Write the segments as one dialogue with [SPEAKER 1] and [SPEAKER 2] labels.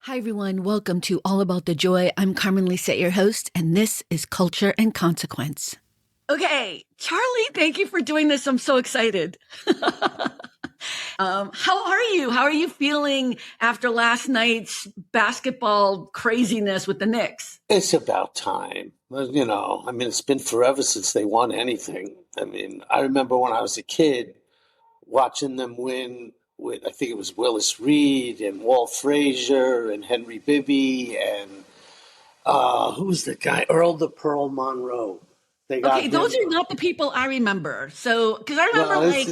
[SPEAKER 1] Hi, everyone. Welcome to All About the Joy. I'm Carmen Lisa, your host, and this is Culture and Consequence. Okay, Charlie, thank you for doing this. I'm so excited. How are you? How are you feeling after last night's basketball craziness with the Knicks?
[SPEAKER 2] It's about time. It's been forever since they won anything. I remember when I was a kid watching them win with, I think it was Willis Reed and Walt Frazier and Henry Bibby and who was the guy? Earl the Pearl Monroe. They got
[SPEAKER 1] Okay, those
[SPEAKER 2] him.
[SPEAKER 1] are not the people I remember. So, because I remember
[SPEAKER 2] Well,
[SPEAKER 1] like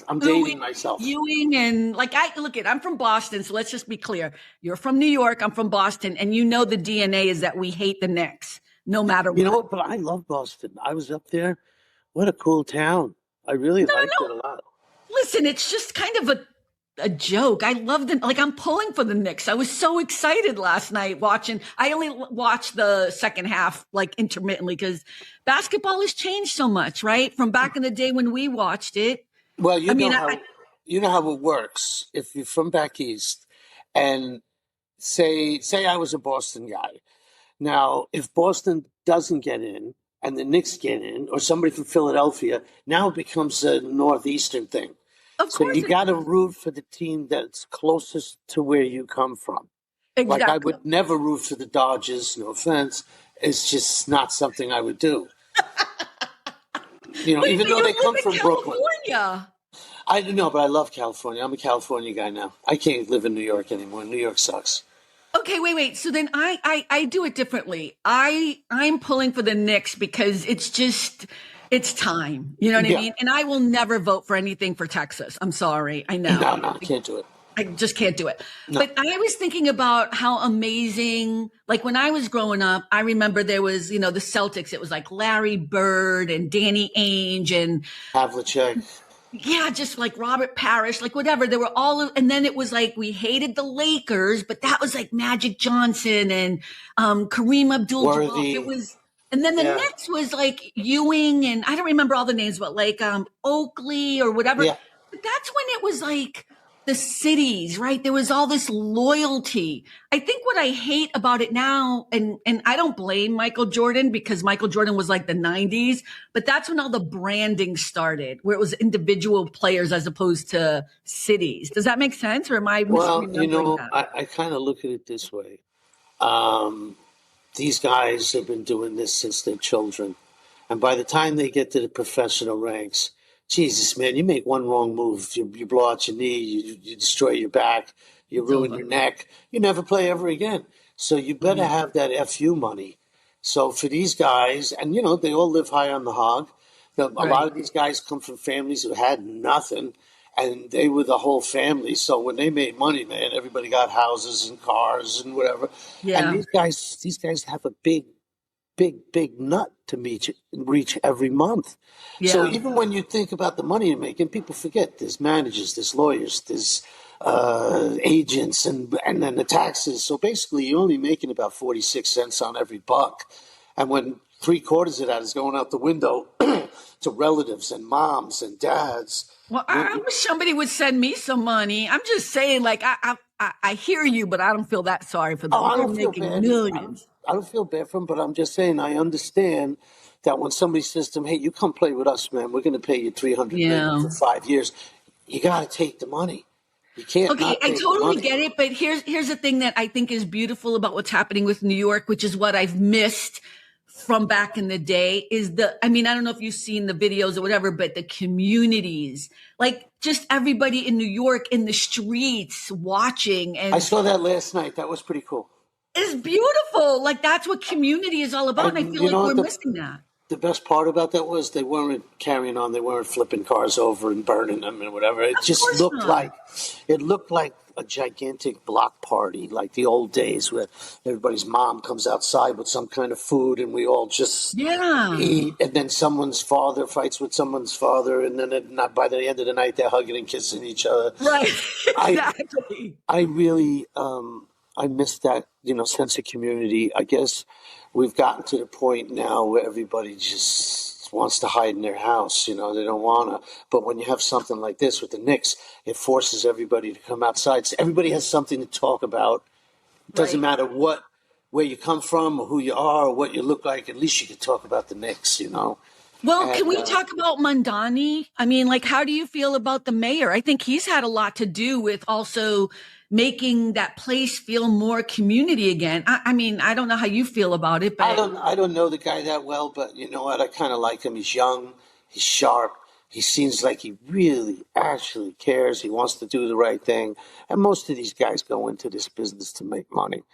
[SPEAKER 2] I'm
[SPEAKER 1] Ewing,
[SPEAKER 2] dating myself.
[SPEAKER 1] Ewing, and like I'm from Boston, so let's just be clear. You're from New York, I'm from Boston, and you know the DNA is that we hate the Knicks, no matter
[SPEAKER 2] You know
[SPEAKER 1] what.
[SPEAKER 2] what? But I love Boston. I was up there. What a cool town. I really
[SPEAKER 1] No,
[SPEAKER 2] liked it
[SPEAKER 1] no,
[SPEAKER 2] a lot.
[SPEAKER 1] listen, it's just kind of a joke. I love them. Like I'm pulling for the Knicks. I was so excited last night watching. I only watched the second half like intermittently because basketball has changed so much, right? From back in the day when we watched it.
[SPEAKER 2] Well,
[SPEAKER 1] I mean, I
[SPEAKER 2] you know how it works. If you're from back east, and say I was a Boston guy. Now, if Boston doesn't get in and the Knicks get in, or somebody from Philadelphia, now it becomes a northeastern thing.
[SPEAKER 1] of
[SPEAKER 2] So
[SPEAKER 1] course
[SPEAKER 2] you got to root for the team that's closest to where you come from. Like I
[SPEAKER 1] exactly.
[SPEAKER 2] would never root for the Dodgers. No offense, it's just not something I would do.
[SPEAKER 1] But
[SPEAKER 2] Even though
[SPEAKER 1] you
[SPEAKER 2] they
[SPEAKER 1] live
[SPEAKER 2] come
[SPEAKER 1] in
[SPEAKER 2] from Brooklyn.
[SPEAKER 1] California.
[SPEAKER 2] I don't know, but I love California. I'm a California guy now. I can't live in New York anymore. New York sucks.
[SPEAKER 1] Okay, wait. So then I do it differently. I'm pulling for the Knicks because it's time. You know what I
[SPEAKER 2] Yeah.
[SPEAKER 1] mean? And I will never vote for anything for Texas. I'm sorry. I know.
[SPEAKER 2] No, I can't do it.
[SPEAKER 1] I just can't do it.
[SPEAKER 2] No.
[SPEAKER 1] But I was thinking about how amazing, like when I was growing up, I remember there was, the Celtics. It was like Larry Bird and Danny Ainge and
[SPEAKER 2] Havlicek.
[SPEAKER 1] yeah, just like Robert Parrish, like whatever. They were all, and then it was like we hated the Lakers, but that was like Magic Johnson and Kareem Abdul-Jabbar. It
[SPEAKER 2] Worthy.
[SPEAKER 1] was, and then the
[SPEAKER 2] Yeah.
[SPEAKER 1] next was like Ewing and I don't remember all the names, but like Oakley or whatever.
[SPEAKER 2] Yeah.
[SPEAKER 1] But that's when it was like the cities, right? There was all this loyalty. I think what I hate about it now, and I don't blame Michael Jordan because Michael Jordan was like the 90s, but that's when all the branding started, where it was individual players as opposed to cities. Does that make sense? Or am I
[SPEAKER 2] Well,
[SPEAKER 1] misremembering that?
[SPEAKER 2] I kind of look at it this way. These guys have been doing this since they're children. And by the time they get to the professional ranks, Jesus, man, you make one wrong move, you blow out your knee, you destroy your back, you
[SPEAKER 1] It's
[SPEAKER 2] ruin
[SPEAKER 1] over.
[SPEAKER 2] your neck, you never play ever again. So you better
[SPEAKER 1] Mhm.
[SPEAKER 2] have that FU money. So for these guys, and they all live high on the hog. A lot
[SPEAKER 1] Right.
[SPEAKER 2] of these guys come from families who had nothing, and they were the whole family. So when they made money, man, everybody got houses and cars and whatever. And
[SPEAKER 1] Yeah.
[SPEAKER 2] these guys have a big nut to reach every month. So
[SPEAKER 1] Yeah.
[SPEAKER 2] even when you think about the money you're making, people forget there's managers, there's lawyers, there's agents, and then the taxes. So basically, you're only making about 46 cents on every buck. And when three-quarters of that is going out the window to relatives and moms and dads.
[SPEAKER 1] Well, I wish somebody would send me some money. I'm just saying, like, I hear you, but I don't feel that sorry for
[SPEAKER 2] Oh,
[SPEAKER 1] them.
[SPEAKER 2] I
[SPEAKER 1] They're
[SPEAKER 2] don't feel
[SPEAKER 1] making
[SPEAKER 2] bad.
[SPEAKER 1] millions.
[SPEAKER 2] I don't feel bad for them, but I'm just saying I understand that when somebody says to them, "Hey, you come play with us, man. We're going to pay you 300 million
[SPEAKER 1] Yeah.
[SPEAKER 2] for 5 years." You got to take the money. You can't
[SPEAKER 1] Okay,
[SPEAKER 2] not
[SPEAKER 1] I
[SPEAKER 2] take the
[SPEAKER 1] totally
[SPEAKER 2] money.
[SPEAKER 1] get it, but here's the thing that I think is beautiful about what's happening with New York, which is what I've missed from back in the day is I mean, I don't know if you've seen the videos or whatever, but the communities, like just everybody in New York in the streets watching
[SPEAKER 2] I
[SPEAKER 1] and
[SPEAKER 2] saw that last night. That was pretty cool.
[SPEAKER 1] it's beautiful. Like that's what community is all about. And I
[SPEAKER 2] And
[SPEAKER 1] feel
[SPEAKER 2] you
[SPEAKER 1] like
[SPEAKER 2] know
[SPEAKER 1] we're
[SPEAKER 2] what
[SPEAKER 1] missing that.
[SPEAKER 2] the best part about that was they weren't carrying on. They weren't flipping cars over and burning them and whatever. It
[SPEAKER 1] Of
[SPEAKER 2] just
[SPEAKER 1] course not.
[SPEAKER 2] looked like a gigantic block party, like the old days where everybody's mom comes outside with some kind of food and we all just
[SPEAKER 1] Yeah.
[SPEAKER 2] eat. And then someone's father fights with someone's father. And then not by the end of the night, they're hugging and kissing each other.
[SPEAKER 1] Right.
[SPEAKER 2] I,
[SPEAKER 1] Exactly.
[SPEAKER 2] I really, I miss that, sense of community. I guess we've gotten to the point now where everybody just wants to hide in their house. They don't want to. But when you have something like this with the Knicks, it forces everybody to come outside. So everybody has something to talk about It doesn't
[SPEAKER 1] Right.
[SPEAKER 2] matter where you come from or who you are or what you look like. At least you can talk about the Knicks, you know.
[SPEAKER 1] Well, can
[SPEAKER 2] And
[SPEAKER 1] we talk about Mandani? I mean, like, how do you feel about the mayor? I think he's had a lot to do with also making that place feel more community again. I mean, I don't know how you feel about it, but
[SPEAKER 2] I don't know the guy that well, but you know what? I kind of like him. He's young, he's sharp. He seems like he really actually cares. He wants to do the right thing. And most of these guys go into this business to make money.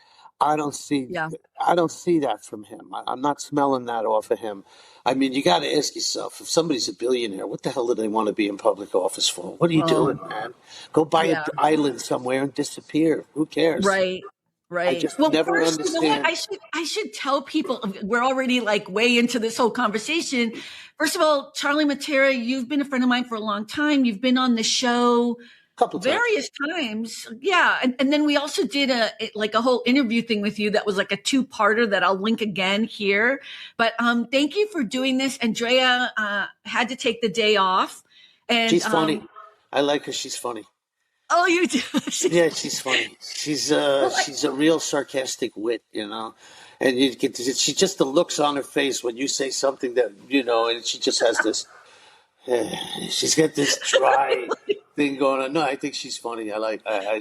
[SPEAKER 2] I don't see
[SPEAKER 1] yeah.
[SPEAKER 2] I don't see that from him. I'm not smelling that off of him. I mean, you got to ask yourself, if somebody's a billionaire, what the hell do they want to be in public office for? What are you
[SPEAKER 1] Oh,
[SPEAKER 2] doing, man? Go buy an
[SPEAKER 1] yeah.
[SPEAKER 2] island somewhere and disappear. Who cares?
[SPEAKER 1] Right.
[SPEAKER 2] I
[SPEAKER 1] Right.
[SPEAKER 2] just
[SPEAKER 1] Well,
[SPEAKER 2] never
[SPEAKER 1] first, you know what?
[SPEAKER 2] understand.
[SPEAKER 1] I should tell people we're already like way into this whole conversation. First of all, Charlie Mattera, you've been a friend of mine for a long time. You've been on the show
[SPEAKER 2] Couple times.
[SPEAKER 1] various times. Yeah. And then we also did like a whole interview thing with you that was like a two-parter that I'll link again here. But thank you for doing this. Andrea had to take the day off. And
[SPEAKER 2] She's funny. I like her. She's funny.
[SPEAKER 1] oh, you do.
[SPEAKER 2] Yeah, she's funny.
[SPEAKER 1] Well,
[SPEAKER 2] She's a real sarcastic wit, you know. And you get to, she just the looks on her face when you say something that you know, and she just has this. She's got this dry thing going on. No, I think she's funny.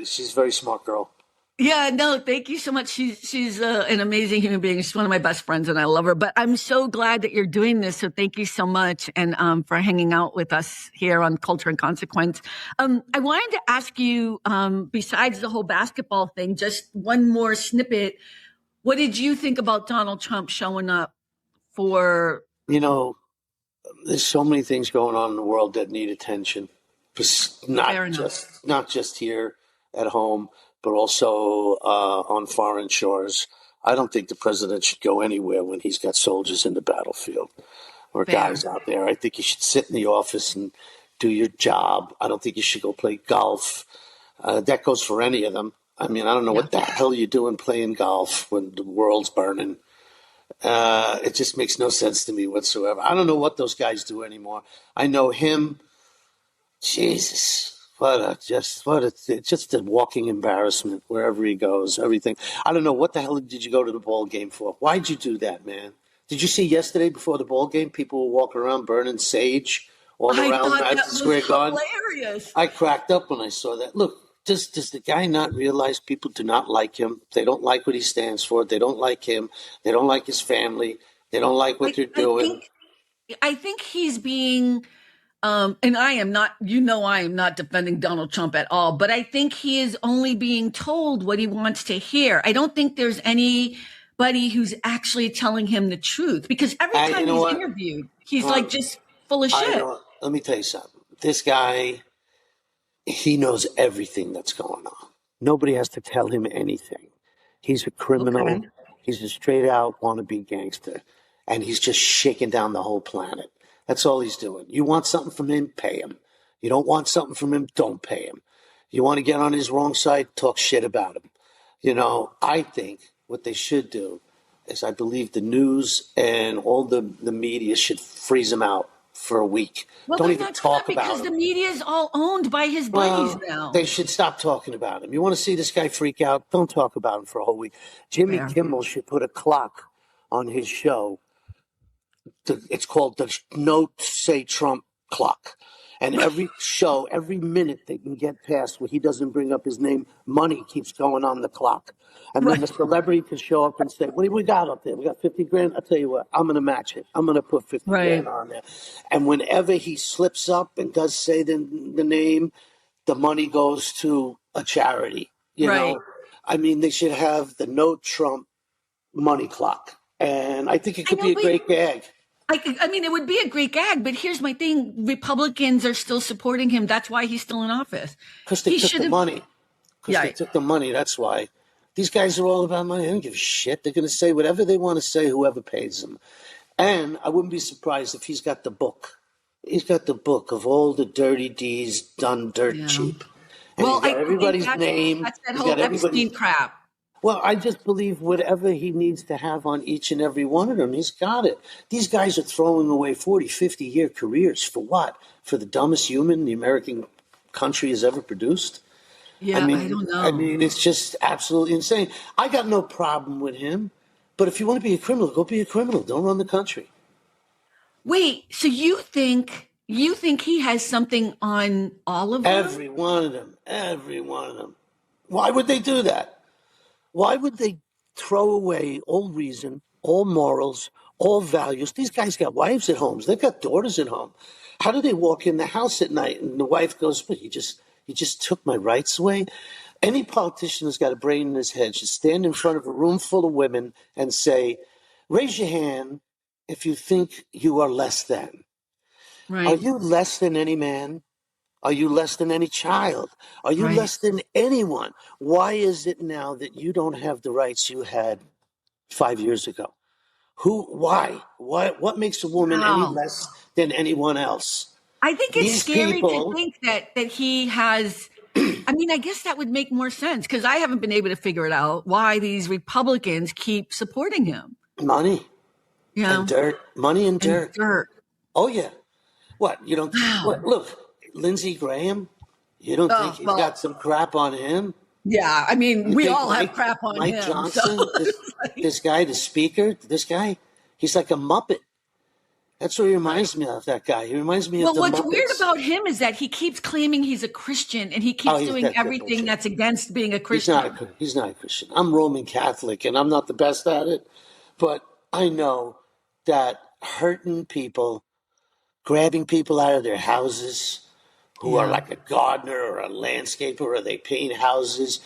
[SPEAKER 2] She's a very smart girl.
[SPEAKER 1] yeah, no, thank you so much. She's an amazing human being. She's one of my best friends, and I love her. But I'm so glad that you're doing this. So thank you so much, and for hanging out with us here on Culture and Consequence. I wanted to ask you, besides the whole basketball thing, just one more snippet. What did you think about Donald Trump showing up for?
[SPEAKER 2] You know, there's so many things going on in the world that need attention.
[SPEAKER 1] Fair enough.
[SPEAKER 2] Not just here at home, but also on foreign shores. I don't think the president should go anywhere when he's got soldiers in the battlefield or
[SPEAKER 1] Fair.
[SPEAKER 2] guys out there. I think you should sit in the office and do your job. I don't think you should go play golf. That goes for any of them. I mean, I don't know
[SPEAKER 1] Yeah.
[SPEAKER 2] what the hell you're doing playing golf when the world's burning. It just makes no sense to me whatsoever. I don't know what those guys do anymore. I know him. Jesus, it's just a walking embarrassment wherever he goes. Everything. I don't know what the hell did you go to the ball game for? Why'd you do that, man? Did you see yesterday before the ball game? People were walking around burning sage all
[SPEAKER 1] I
[SPEAKER 2] around
[SPEAKER 1] thought that
[SPEAKER 2] Madison
[SPEAKER 1] was
[SPEAKER 2] Square Garden.
[SPEAKER 1] hilarious.
[SPEAKER 2] I cracked up when I saw that. Look, does the guy not realize people do not like him? They don't like what he stands for. They don't like him. They don't like his family. They don't like what they're
[SPEAKER 1] I
[SPEAKER 2] doing.
[SPEAKER 1] think I think he's being and I am not, I am not defending Donald Trump at all, but I think he is only being told what he wants to hear. I don't think there's anybody who's actually telling him the truth because every time
[SPEAKER 2] You know
[SPEAKER 1] he's
[SPEAKER 2] what?
[SPEAKER 1] interviewed, he's like just full of shit.
[SPEAKER 2] Let me tell you something. This guy, he knows everything that's going on. Nobody has to tell him anything. He's a criminal.
[SPEAKER 1] Okay.
[SPEAKER 2] He's a straight out wannabe gangster. And he's just shaking down the whole planet. That's all he's doing. You want something from him, pay him. You don't want something from him, don't pay him. You want to get on his wrong side, talk shit about him. You know, I think what they should do is I believe the news and all the media should freeze him out for a week.
[SPEAKER 1] Well,
[SPEAKER 2] Don't
[SPEAKER 1] they're
[SPEAKER 2] even
[SPEAKER 1] not
[SPEAKER 2] talk
[SPEAKER 1] gonna
[SPEAKER 2] about
[SPEAKER 1] because
[SPEAKER 2] him.
[SPEAKER 1] the media is all owned by his buddies now.
[SPEAKER 2] They should stop talking about him. You want to see this guy freak out? Don't talk about him for a whole week. Jimmy
[SPEAKER 1] Fair.
[SPEAKER 2] Kimmel should put a clock on his show. It's called the No Say Trump clock. And every show, every minute they can get past where he doesn't bring up his name, money keeps going on the clock. And then the celebrity can show up and say, what do we got up there? We got 50 grand? I'll tell you what, I'm going to match it. I'm going to put 50
[SPEAKER 1] Right.
[SPEAKER 2] grand on there. And whenever he slips up and does say the name, the money goes to a charity. You
[SPEAKER 1] Right.
[SPEAKER 2] know, I mean, they should have the No Trump money clock. And I think it could be a great gag.
[SPEAKER 1] I mean, it would be a great gag, but here's my thing. Republicans are still supporting him. That's why he's still in office.
[SPEAKER 2] Because they took the money.
[SPEAKER 1] Yeah.
[SPEAKER 2] They took the money. That's why. These guys are all about money. They don't give a shit. They're going to say whatever they want to say, whoever pays them. And I wouldn't be surprised if he's got the book. He's got the book of all the dirty deeds done dirt cheap. And
[SPEAKER 1] Well,
[SPEAKER 2] he's got everybody's name.
[SPEAKER 1] That's that
[SPEAKER 2] He's
[SPEAKER 1] whole
[SPEAKER 2] got everybody's
[SPEAKER 1] Epstein crap.
[SPEAKER 2] Well, I just believe whatever he needs to have on each and every one of them, he's got it. These guys are throwing away 40, 50-year careers for what? For the dumbest human the American country has ever produced?
[SPEAKER 1] Yeah, I don't
[SPEAKER 2] I
[SPEAKER 1] know.
[SPEAKER 2] mean, it's just absolutely insane. I got no problem with him, but if you want to be a criminal, go be a criminal. Don't run the country.
[SPEAKER 1] Wait, so you think he has something on all of them?
[SPEAKER 2] Every one of them, every one of them. Why would they do that? Why would they throw away all reason, all morals, all values? These guys got wives at home. They've got daughters at home. How do they walk in the house at night and the wife goes, "What, you just took my rights away?" Any politician who's got a brain in his head should stand in front of a room full of women and say, "Raise your hand if you think you are less than. Are
[SPEAKER 1] Right,
[SPEAKER 2] you less than any man? Are you less than any child? Are you
[SPEAKER 1] right.
[SPEAKER 2] less than anyone? Why is it now that you don't have the rights you had 5 years ago? Why? What makes a woman any
[SPEAKER 1] Wow.
[SPEAKER 2] less than anyone else?
[SPEAKER 1] I think it's
[SPEAKER 2] These
[SPEAKER 1] scary to
[SPEAKER 2] people,
[SPEAKER 1] think that he has. I mean, I guess that would make more sense because I haven't been able to figure it out why these Republicans keep supporting him.
[SPEAKER 2] money
[SPEAKER 1] You
[SPEAKER 2] and
[SPEAKER 1] know,
[SPEAKER 2] dirt, money and
[SPEAKER 1] and
[SPEAKER 2] dirt.
[SPEAKER 1] dirt.
[SPEAKER 2] Oh, yeah. What? You don't, what?
[SPEAKER 1] Wow.
[SPEAKER 2] Look, Lindsey Graham, you don't think
[SPEAKER 1] Oh
[SPEAKER 2] he's
[SPEAKER 1] well,
[SPEAKER 2] got some crap on him?
[SPEAKER 1] yeah. I mean,
[SPEAKER 2] You
[SPEAKER 1] we
[SPEAKER 2] think
[SPEAKER 1] all have crap on
[SPEAKER 2] Mike
[SPEAKER 1] him. So
[SPEAKER 2] Johnson,
[SPEAKER 1] it's like,
[SPEAKER 2] this guy, the speaker, this guy, he's like a Muppet. That's what he
[SPEAKER 1] right.
[SPEAKER 2] reminds me of, that guy. He reminds me of
[SPEAKER 1] Well,
[SPEAKER 2] the
[SPEAKER 1] what's weird
[SPEAKER 2] Muppets.
[SPEAKER 1] about him is that he keeps claiming he's a Christian and he
[SPEAKER 2] Oh,
[SPEAKER 1] keeps
[SPEAKER 2] he's
[SPEAKER 1] doing
[SPEAKER 2] that
[SPEAKER 1] everything
[SPEAKER 2] bullshit.
[SPEAKER 1] that's against being a
[SPEAKER 2] He's not
[SPEAKER 1] Christian.
[SPEAKER 2] he's not a Christian. I'm Roman Catholic and I'm not the best at it, but I know that hurting people, grabbing people out of their houses who are
[SPEAKER 1] Yeah.
[SPEAKER 2] like a gardener or a landscaper or they paint houses.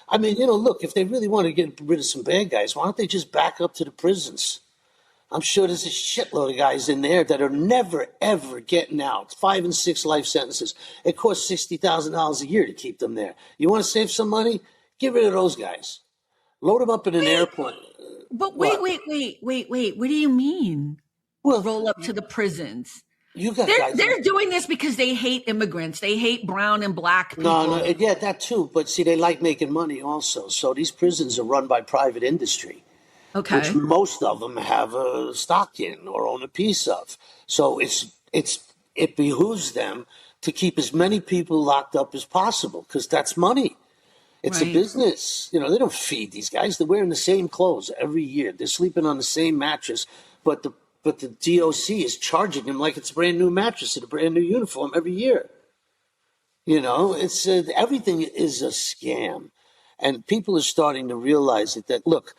[SPEAKER 2] I mean, look, if they really want to get rid of some bad guys, why don't they just back up to the prisons? I'm sure there's a shitload of guys in there that are never, ever getting out. 5 and 6 life sentences. It costs $60,000 a year to keep them there. You want to save some money? Get rid of those guys. Load them up in an
[SPEAKER 1] Wait,
[SPEAKER 2] airplane.
[SPEAKER 1] but wait,
[SPEAKER 2] What?
[SPEAKER 1] wait, wait, wait, wait. What do you mean?
[SPEAKER 2] Well,
[SPEAKER 1] Roll up to the prisons.
[SPEAKER 2] you got
[SPEAKER 1] They're
[SPEAKER 2] guys.
[SPEAKER 1] they're doing this because they hate immigrants. They hate brown and black
[SPEAKER 2] No, no,
[SPEAKER 1] people.
[SPEAKER 2] yeah, that too. But see, they like making money also. So these prisons are run by private industry, which
[SPEAKER 1] Okay.
[SPEAKER 2] most of them have a stock in or own a piece of. So it behooves them to keep as many people locked up as possible because that's money. It's a
[SPEAKER 1] Right.
[SPEAKER 2] business. They don't feed these guys. They're wearing the same clothes every year. They're sleeping on the same mattress, but the DOC is charging them like it's a brand new mattress and a brand new uniform every year. It's everything is a scam, and people are starting to realize it. That look,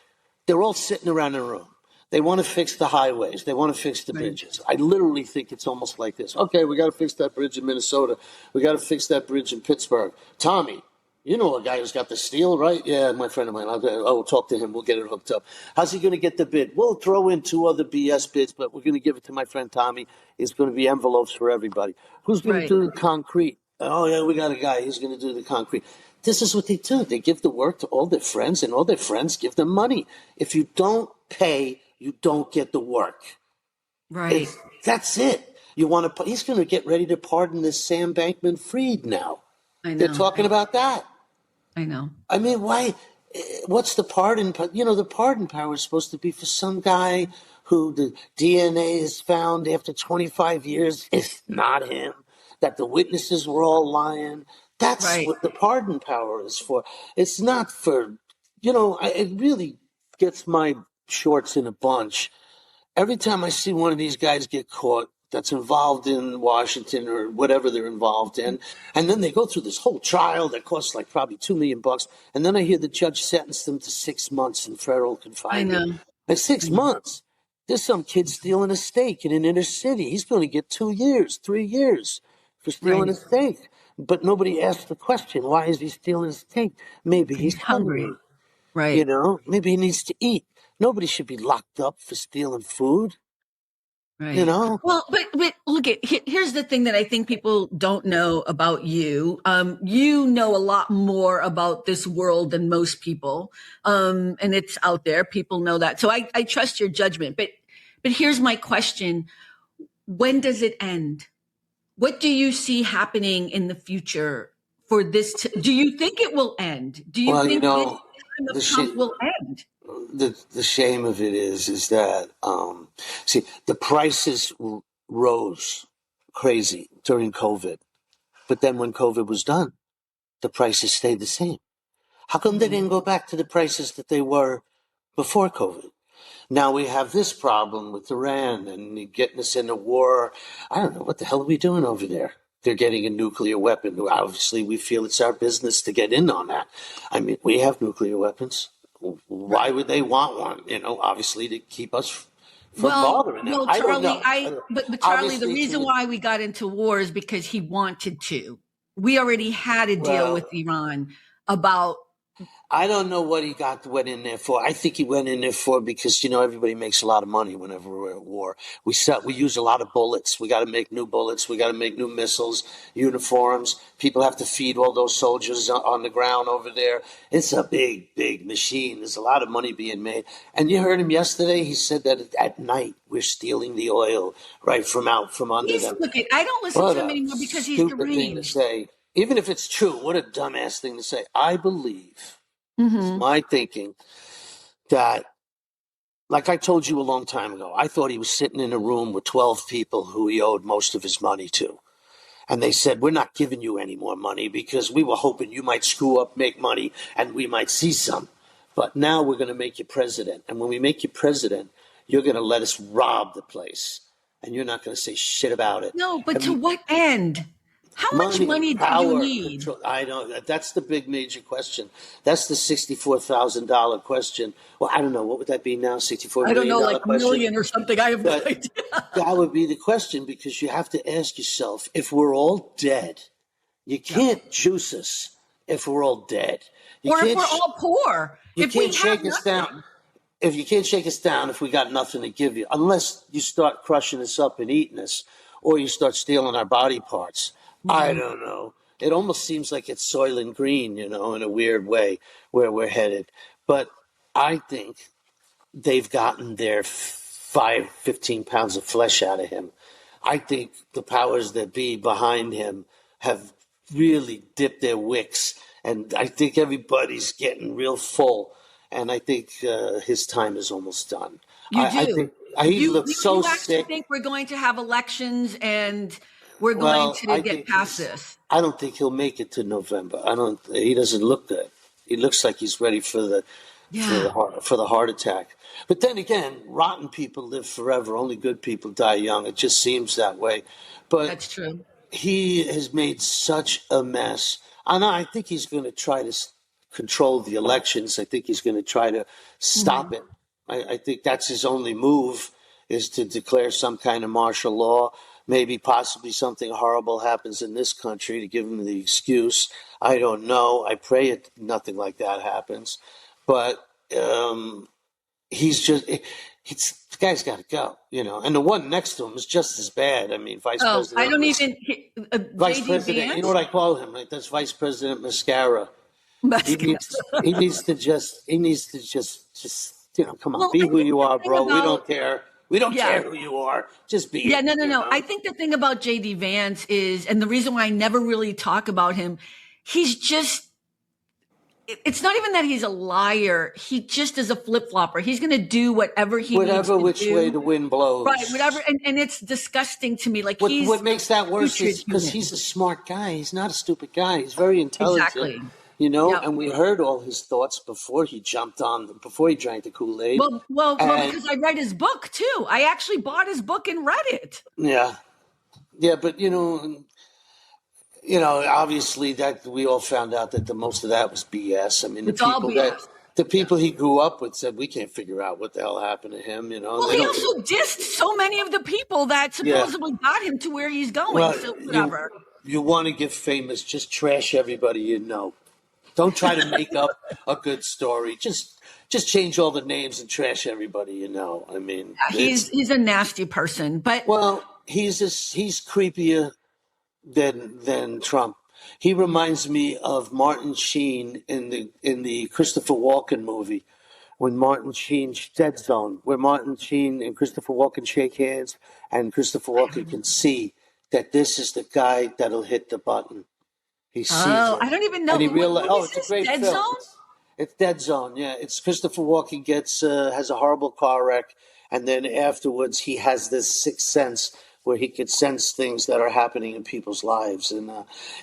[SPEAKER 2] they're all sitting around a room. They want to fix the highways. They want to fix the
[SPEAKER 1] Right.
[SPEAKER 2] bridges. I literally think it's almost like this. Okay, we got to fix that bridge in Minnesota. We got to fix that bridge in Pittsburgh. Tommy, you know a guy who's got the steel, right? Yeah, my friend of mine. I'll talk to him. We'll get it hooked up. How's he going to get the bid? We'll throw in 2 other BS bids, but we're going to give it to my friend Tommy. It's going to be envelopes for everybody. Who's going to
[SPEAKER 1] Right.
[SPEAKER 2] do the concrete? Oh, yeah, we got a guy. He's going to do the concrete. This is what they do. They give the work to all their friends, and all their friends give them money. If you don't pay, you don't get the work.
[SPEAKER 1] Right.
[SPEAKER 2] That's it. You want to? He's going to get ready to pardon this Sam Bankman-Fried now.
[SPEAKER 1] I
[SPEAKER 2] They're
[SPEAKER 1] know.
[SPEAKER 2] talking about that.
[SPEAKER 1] I know.
[SPEAKER 2] I mean, why? What's the pardon? The pardon power is supposed to be for some guy who the DNA is found after 25 years. It's not him. That the witnesses were all lying. That's
[SPEAKER 1] Right.
[SPEAKER 2] what the pardon power is for. It's not for, it really gets my shorts in a bunch. Every time I see one of these guys get caught that's involved in Washington or whatever they're involved in, and then they go through this whole trial that costs like probably $2 million, and then I hear the judge sentenced them to 6 months in federal
[SPEAKER 1] I
[SPEAKER 2] confinement.
[SPEAKER 1] know.
[SPEAKER 2] Like six
[SPEAKER 1] I know.
[SPEAKER 2] months. There's some kid stealing a steak in an inner city. He's going to get 2 years, 3 years for stealing
[SPEAKER 1] Right.
[SPEAKER 2] a steak. But nobody asked the question, why is he stealing a steak? Maybe
[SPEAKER 1] He's
[SPEAKER 2] he's
[SPEAKER 1] hungry.
[SPEAKER 2] hungry.
[SPEAKER 1] Right.
[SPEAKER 2] Maybe he needs to eat. Nobody should be locked up for stealing food. you
[SPEAKER 1] Right.
[SPEAKER 2] know?
[SPEAKER 1] Well, but look at here's the thing that I think people don't know about you. You know a lot more about this world than most people, and it's out there. People know that, so I trust your judgment. But here's my question: when does it end? What do you see happening in the future for this? Do you think it will end? Do you
[SPEAKER 2] Well,
[SPEAKER 1] think this time
[SPEAKER 2] the
[SPEAKER 1] of Trump
[SPEAKER 2] sh-
[SPEAKER 1] will end?
[SPEAKER 2] the shame of it is that see the prices rose crazy during COVID, but then when COVID was done, the prices stayed the same. How come they didn't go back to the prices that they were before COVID? Now we have this problem with Iran and getting us in a war. I don't know, what the hell are we doing over there? They're getting a nuclear weapon. Obviously, we feel it's our business to get in on that. I mean, we have nuclear weapons. Why would they want one? Obviously to keep us from bothering them.
[SPEAKER 1] Well,
[SPEAKER 2] I
[SPEAKER 1] Charlie,
[SPEAKER 2] don't know.
[SPEAKER 1] but Charlie, the
[SPEAKER 2] Obviously,
[SPEAKER 1] reason why we got into war is because he wanted to. We already had a deal with Iran about.
[SPEAKER 2] I don't know what he went in there for. I think he went in there for because everybody makes a lot of money whenever we're at war. We use a lot of bullets. We got to make new bullets. We got to make new missiles, uniforms. People have to feed all those soldiers on the ground over there. It's a big, big machine. There's a lot of money being made. And you heard him yesterday. He said that at night we're stealing the oil right from under them.
[SPEAKER 1] Look, I don't listen to him anymore because he's deranged.
[SPEAKER 2] Thing to say. Even if it's true, what a dumbass thing to say. I believe. It's my thinking that, like I told you a long time ago, I thought he was sitting in a room with 12 people who he owed most of his money to. And they said, we're not giving you any more money because we were hoping you might screw up, make money, and we might see some. But now we're going to make you president. And when we make you president, you're going to let us rob the place. And you're not going to say shit about it.
[SPEAKER 1] No, but to what end? How much money do you need?
[SPEAKER 2] Control. I don't. That's the big major question. That's the $64,000 question. Well, I don't know. What would that be now? $64 million?
[SPEAKER 1] I don't know, like
[SPEAKER 2] question?
[SPEAKER 1] $1 million or something. I have no idea.
[SPEAKER 2] That would be the question, because you have to ask yourself, if we're all dead, you can't juice us if we're all dead.
[SPEAKER 1] Or if we're all poor.
[SPEAKER 2] You can't shake us down. If you can't shake us down, if we got nothing to give you, unless you start crushing us up and eating us, or you start stealing our body parts. I don't know. It almost seems like it's Soylent Green, in a weird way, where we're headed. But I think they've gotten their 15 pounds of flesh out of him. I think the powers that be behind him have really dipped their wicks. And I think everybody's getting real full. And I think his time is almost done.
[SPEAKER 1] I
[SPEAKER 2] think he looks so sick.
[SPEAKER 1] You think we're going to have elections and we're going to get past this?
[SPEAKER 2] I don't think he'll make it to November. He doesn't look good. He looks like he's ready for the heart attack. But then again, rotten people live forever. Only good people die young. It just seems that way. But
[SPEAKER 1] that's true.
[SPEAKER 2] He has made such a mess. And I think he's going to try to control the elections. I think he's going to try to stop it. I think that's his only move, is to declare some kind of martial law. Maybe possibly something horrible happens in this country to give him the excuse. I don't know. I pray nothing like that happens. But the guy's got to go, And the one next to him is just as bad. I mean, Vice President.
[SPEAKER 1] I don't even.
[SPEAKER 2] Vice President. Vance? You know what I call him? Like, that's Vice President Mascara. He needs to just come on, be who you are, bro. We don't care. We don't care who you are. Just be.
[SPEAKER 1] Yeah, no. I think the thing about J.D. Vance is, and the reason why I never really talk about him, he's just, it's not even that he's a liar. He just is a flip-flopper. He's going to do whatever he needs to do.
[SPEAKER 2] Whatever which way the wind blows.
[SPEAKER 1] Right, whatever. And it's disgusting to me. Like,
[SPEAKER 2] what makes that worse is because he's a smart guy. He's not a stupid guy. He's very intelligent.
[SPEAKER 1] Exactly.
[SPEAKER 2] And we heard all his thoughts before he before he drank the Kool-Aid.
[SPEAKER 1] Well, because I read his book too. I actually bought his book and read it.
[SPEAKER 2] Yeah, but obviously that we all found out that most of that was BS. I mean, the people he grew up with said we can't figure out what the hell happened to him.
[SPEAKER 1] Well, he also dissed so many of the people that supposedly got him to where he's going.
[SPEAKER 2] Well,
[SPEAKER 1] so whatever.
[SPEAKER 2] You want to get famous? Just trash everybody you know. Don't try to make up a good story. Just change all the names and trash everybody you know. I mean,
[SPEAKER 1] he's a nasty person, but
[SPEAKER 2] he's creepier than Trump. He reminds me of Martin Sheen in the Christopher Walken movie, when Martin Sheen, Dead Zone, where Martin Sheen and Christopher Walken shake hands, and Christopher Walken can see that this is the guy that'll hit the button. He sees it.
[SPEAKER 1] I don't even know.
[SPEAKER 2] And he realized, it's a great
[SPEAKER 1] Dead
[SPEAKER 2] film.
[SPEAKER 1] Zone?
[SPEAKER 2] It's Dead Zone, yeah. It's Christopher Walken has a horrible car wreck, and then afterwards he has this sixth sense where he could sense things that are happening in people's lives, and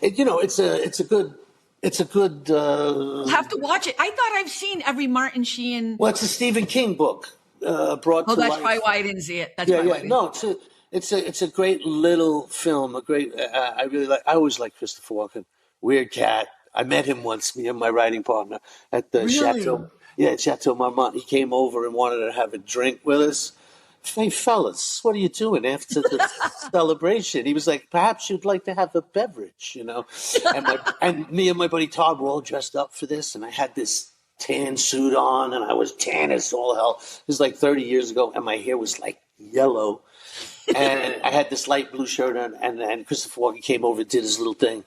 [SPEAKER 2] it's a good It's a good.
[SPEAKER 1] I'll have to watch it. I thought I've seen every Martin Sheen.
[SPEAKER 2] Well, it's a Stephen King book brought
[SPEAKER 1] Oh,
[SPEAKER 2] to
[SPEAKER 1] that's
[SPEAKER 2] life.
[SPEAKER 1] probably why I didn't see it. That's
[SPEAKER 2] Yeah,
[SPEAKER 1] probably why
[SPEAKER 2] yeah.
[SPEAKER 1] I didn't
[SPEAKER 2] No,
[SPEAKER 1] see it.
[SPEAKER 2] it's a great little film. A great. I really like. I always like Christopher Walken. Weird cat. I met him once, me and my writing partner, at the
[SPEAKER 1] Really?
[SPEAKER 2] Chateau. Yeah, at Chateau Marmont. He came over and wanted to have a drink with us. Hey, fellas, what are you doing after the celebration? He was like, perhaps you'd like to have a beverage, you know? And me and my buddy Todd were all dressed up for this, and I had this tan suit on, and I was tan as all hell. This was like 30 years ago, and my hair was like yellow. And I had this light blue shirt on, and Christopher Walken came over and did his little thing.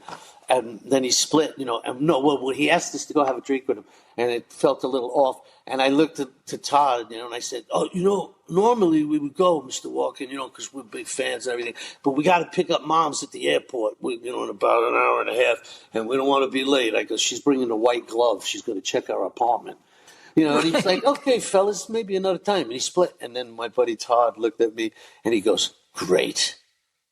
[SPEAKER 2] And then he split, you know, and no, well, he asked us to go have a drink with him, and it felt a little off. And I looked to Todd, you know, and I said, oh, you know, normally we would go, Mr. Walken, you know, because we're big fans and everything, but we got to pick up Moms at the airport, you know, in about an hour and a half, and we don't want to be late. I go, she's bringing a white glove. She's going to check our apartment. You know, and he's like, okay, fellas, maybe another time. And he split. And then my buddy Todd looked at me, and he goes, great.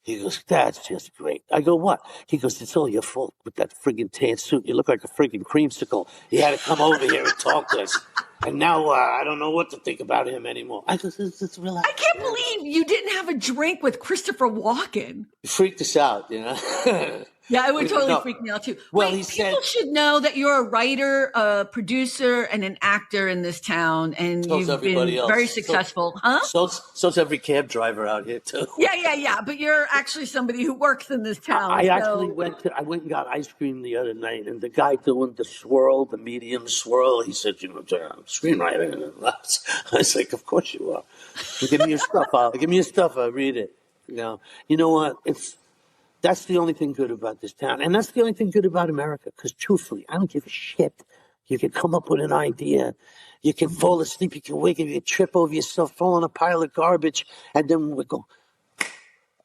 [SPEAKER 2] He goes, that's just great. I go, what? He goes, it's all your fault with that friggin' tan suit. You look like a friggin' creamsicle. He had to come over here and talk to us. And now I don't know what to think about him anymore. I go, it's relax.
[SPEAKER 1] I can't believe you didn't have a drink with Christopher Walken.
[SPEAKER 2] He freaked us out, you know.
[SPEAKER 1] Yeah, it would totally
[SPEAKER 2] No.
[SPEAKER 1] freak me out too.
[SPEAKER 2] Well,
[SPEAKER 1] Wait,
[SPEAKER 2] he said-
[SPEAKER 1] people should know that you're a writer, a producer, and an actor in this town, and
[SPEAKER 2] So's
[SPEAKER 1] you've
[SPEAKER 2] everybody
[SPEAKER 1] been
[SPEAKER 2] else.
[SPEAKER 1] very successful, huh?
[SPEAKER 2] So's every cab driver out here, too.
[SPEAKER 1] Yeah. But you're actually somebody who works in this town.
[SPEAKER 2] I
[SPEAKER 1] so-
[SPEAKER 2] actually I went and got ice cream the other night, and the guy doing the swirl, the medium swirl, he said, you know, I'm a screenwriter. And I was like, of course you are. Give me your stuff, I'll read it. You know what? That's the only thing good about this town. And that's the only thing good about America. Because truthfully, I don't give a shit. You can come up with an idea. You can fall asleep. You can wake up. You can trip over yourself, fall on a pile of garbage. And then we go,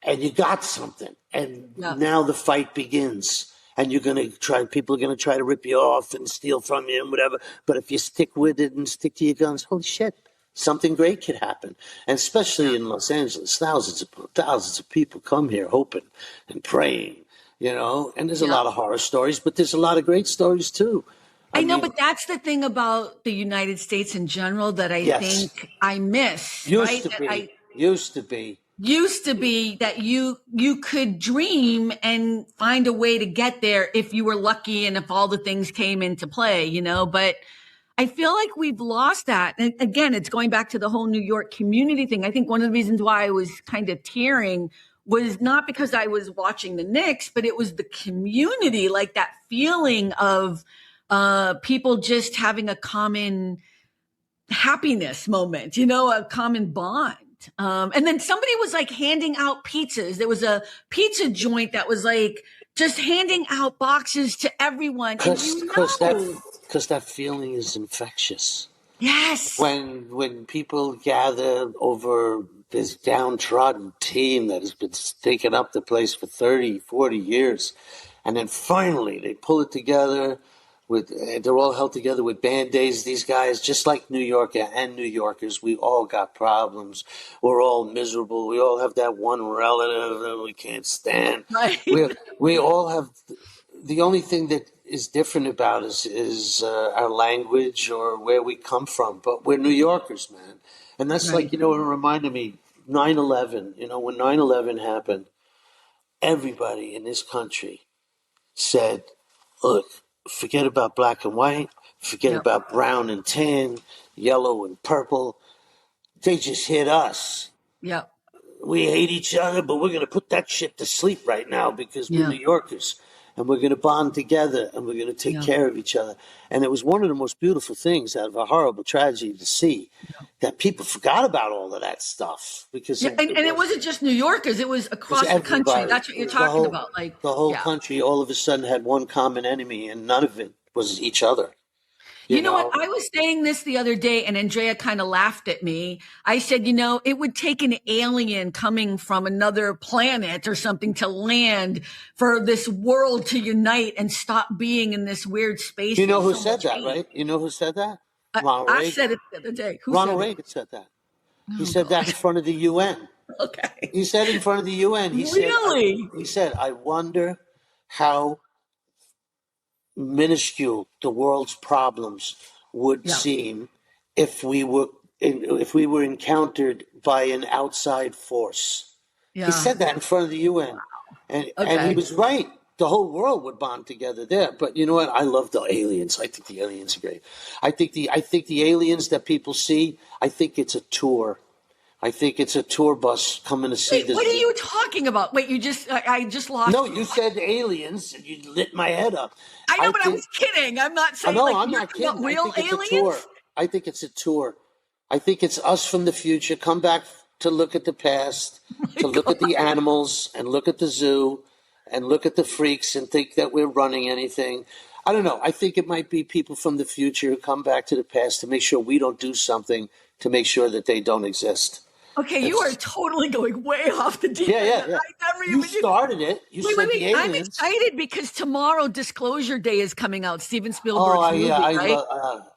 [SPEAKER 2] and you got something. And now the fight begins. And people are going to try to rip you off and steal from you and whatever. But if you stick with it and stick to your guns, holy shit, something great could happen. And especially in Los Angeles, thousands of people come here hoping and praying, you know. And there's a lot of horror stories, but there's a lot of great stories too.
[SPEAKER 1] I know, but that's the thing about the United States in general that I think I miss.
[SPEAKER 2] Used to be
[SPEAKER 1] that you could dream and find a way to get there if you were lucky and if all the things came into play, you know, but I feel like we've lost that. And again, it's going back to the whole New York community thing. I think one of the reasons why I was kind of tearing was not because I was watching the Knicks, but it was the community, like that feeling of people just having a common happiness moment, you know, a common bond. And then somebody was like handing out pizzas. There was a pizza joint that was like just handing out boxes to everyone.
[SPEAKER 2] Because that feeling is infectious.
[SPEAKER 1] Yes.
[SPEAKER 2] When people gather over this downtrodden team that has been taking up the place for 30, 40 years, and then finally they pull it together. They're all held together with Band-Aids, these guys, just like New York and New Yorkers. We all got problems. We're all miserable. We all have that one relative that we can't stand.
[SPEAKER 1] Right.
[SPEAKER 2] We all have... The only thing that is different about us is our language or where we come from. But we're New Yorkers, man. And that's
[SPEAKER 1] right.
[SPEAKER 2] Like, you know, it reminded me, 9/11, you know, when 9/11 happened, everybody in this country said, look, forget about black and white, forget about brown and tan, yellow and purple. They just hit us.
[SPEAKER 1] Yep.
[SPEAKER 2] We hate each other, but we're going to put that shit to sleep right now because we're New Yorkers. And we're going to bond together, and we're going to take care of each other. And it was one of the most beautiful things out of a horrible tragedy to see that people forgot about all of that stuff. Because
[SPEAKER 1] and it wasn't just New Yorkers; it was across the country. That's what you're talking about. Like
[SPEAKER 2] the whole country, all of a sudden had one common enemy, and none of it was each other.
[SPEAKER 1] You know what? I was saying this the other day, and Andrea kind of laughed at me. I said, you know, it would take an alien coming from another planet or something to land for this world to unite and stop being in this weird space.
[SPEAKER 2] You know who said that, right? You know who said that? Ronald Reagan.
[SPEAKER 1] I said it the other day.
[SPEAKER 2] Ronald Reagan said that. He said that in front of the UN.
[SPEAKER 1] Okay.
[SPEAKER 2] He said in front of the UN. He said, I wonder how minuscule the world's problems would
[SPEAKER 1] Yeah.
[SPEAKER 2] seem if we were encountered by an outside force. He
[SPEAKER 1] Yeah.
[SPEAKER 2] said that in front of the UN, and he
[SPEAKER 1] Okay.
[SPEAKER 2] was right. The whole world would bond together there. But you know what? I love the aliens. I think the aliens are great. I think the aliens that people see. I think it's a tour. I think it's a tour bus coming to see
[SPEAKER 1] Wait, what are
[SPEAKER 2] this.
[SPEAKER 1] you talking about? Wait, I just lost
[SPEAKER 2] No,
[SPEAKER 1] you.
[SPEAKER 2] you said aliens, and you lit my head up.
[SPEAKER 1] I know,
[SPEAKER 2] I
[SPEAKER 1] but I
[SPEAKER 2] think
[SPEAKER 1] was kidding. I'm not
[SPEAKER 2] I
[SPEAKER 1] saying
[SPEAKER 2] know,
[SPEAKER 1] like
[SPEAKER 2] I'm
[SPEAKER 1] you're
[SPEAKER 2] not
[SPEAKER 1] talking about
[SPEAKER 2] kidding. I
[SPEAKER 1] real
[SPEAKER 2] think it's a tour.
[SPEAKER 1] aliens.
[SPEAKER 2] I think it's a tour. I think it's us from the future come back to look at the past,
[SPEAKER 1] My
[SPEAKER 2] to look
[SPEAKER 1] God.
[SPEAKER 2] at the animals and look at the zoo and look at the freaks and think that we're running anything. I don't know. I think it might be people from the future who come back to the past to make sure we don't do something to make sure that they don't exist.
[SPEAKER 1] Okay, you are
[SPEAKER 2] It's,
[SPEAKER 1] totally going way off the deep
[SPEAKER 2] yeah,
[SPEAKER 1] end.
[SPEAKER 2] yeah, yeah.
[SPEAKER 1] I never
[SPEAKER 2] You
[SPEAKER 1] even did.
[SPEAKER 2] started it. You said
[SPEAKER 1] Wait.
[SPEAKER 2] the
[SPEAKER 1] I'm
[SPEAKER 2] aliens.
[SPEAKER 1] excited because tomorrow Disclosure Day is coming out, Steven
[SPEAKER 2] Oh,
[SPEAKER 1] Spielberg's
[SPEAKER 2] yeah,
[SPEAKER 1] movie, right?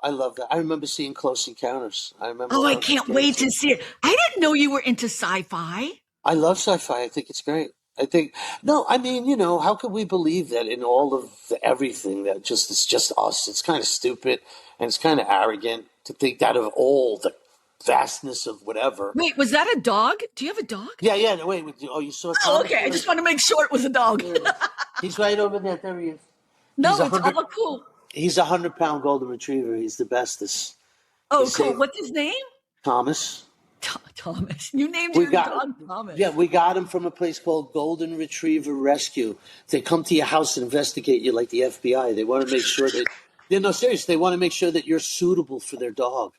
[SPEAKER 2] I love that. I remember seeing Close Encounters. I remember
[SPEAKER 1] Oh,
[SPEAKER 2] when
[SPEAKER 1] I
[SPEAKER 2] I was a
[SPEAKER 1] can't
[SPEAKER 2] kid.
[SPEAKER 1] wait to see it. I didn't know you were into sci-fi.
[SPEAKER 2] I love sci-fi. I think it's great. I think no, I mean, how could we believe that in all of everything that just it's just us? It's kind of stupid and it's kind of arrogant to think that of all the vastness of whatever.
[SPEAKER 1] Wait, was that a dog? Do you have a dog?
[SPEAKER 2] Yeah, yeah. No, wait. Oh, you saw
[SPEAKER 1] Oh,
[SPEAKER 2] Thomas?
[SPEAKER 1] okay. I just want to make sure it was a dog.
[SPEAKER 2] There he is. He's right over there. There he is. He's
[SPEAKER 1] No,
[SPEAKER 2] a
[SPEAKER 1] it's
[SPEAKER 2] hundred.
[SPEAKER 1] all cool.
[SPEAKER 2] He's 100-pound golden retriever. He's the bestest. He
[SPEAKER 1] Oh, cool.
[SPEAKER 2] saved
[SPEAKER 1] What's his name?
[SPEAKER 2] Thomas.
[SPEAKER 1] Thomas. You named
[SPEAKER 2] We
[SPEAKER 1] your
[SPEAKER 2] got,
[SPEAKER 1] dog Thomas.
[SPEAKER 2] yeah, we got him from a place called Golden Retriever Rescue. They come to your house and investigate you like the FBI. They want to make sure that, no, seriously, they want to make sure that you're suitable for their dog.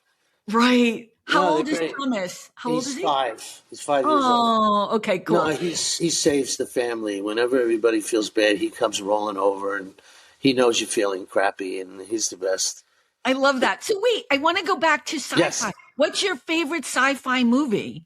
[SPEAKER 1] Right. How
[SPEAKER 2] No, they're
[SPEAKER 1] old is
[SPEAKER 2] great.
[SPEAKER 1] Thomas? How old
[SPEAKER 2] He's
[SPEAKER 1] is he?
[SPEAKER 2] 5. He's 5 years old.
[SPEAKER 1] Oh, okay,
[SPEAKER 2] No,
[SPEAKER 1] cool.
[SPEAKER 2] he saves the family. Whenever everybody feels bad, he comes rolling over and he knows you're feeling crappy and he's the best.
[SPEAKER 1] I love that. So wait, I want to go back to sci-fi.
[SPEAKER 2] Yes.
[SPEAKER 1] What's your favorite sci-fi movie?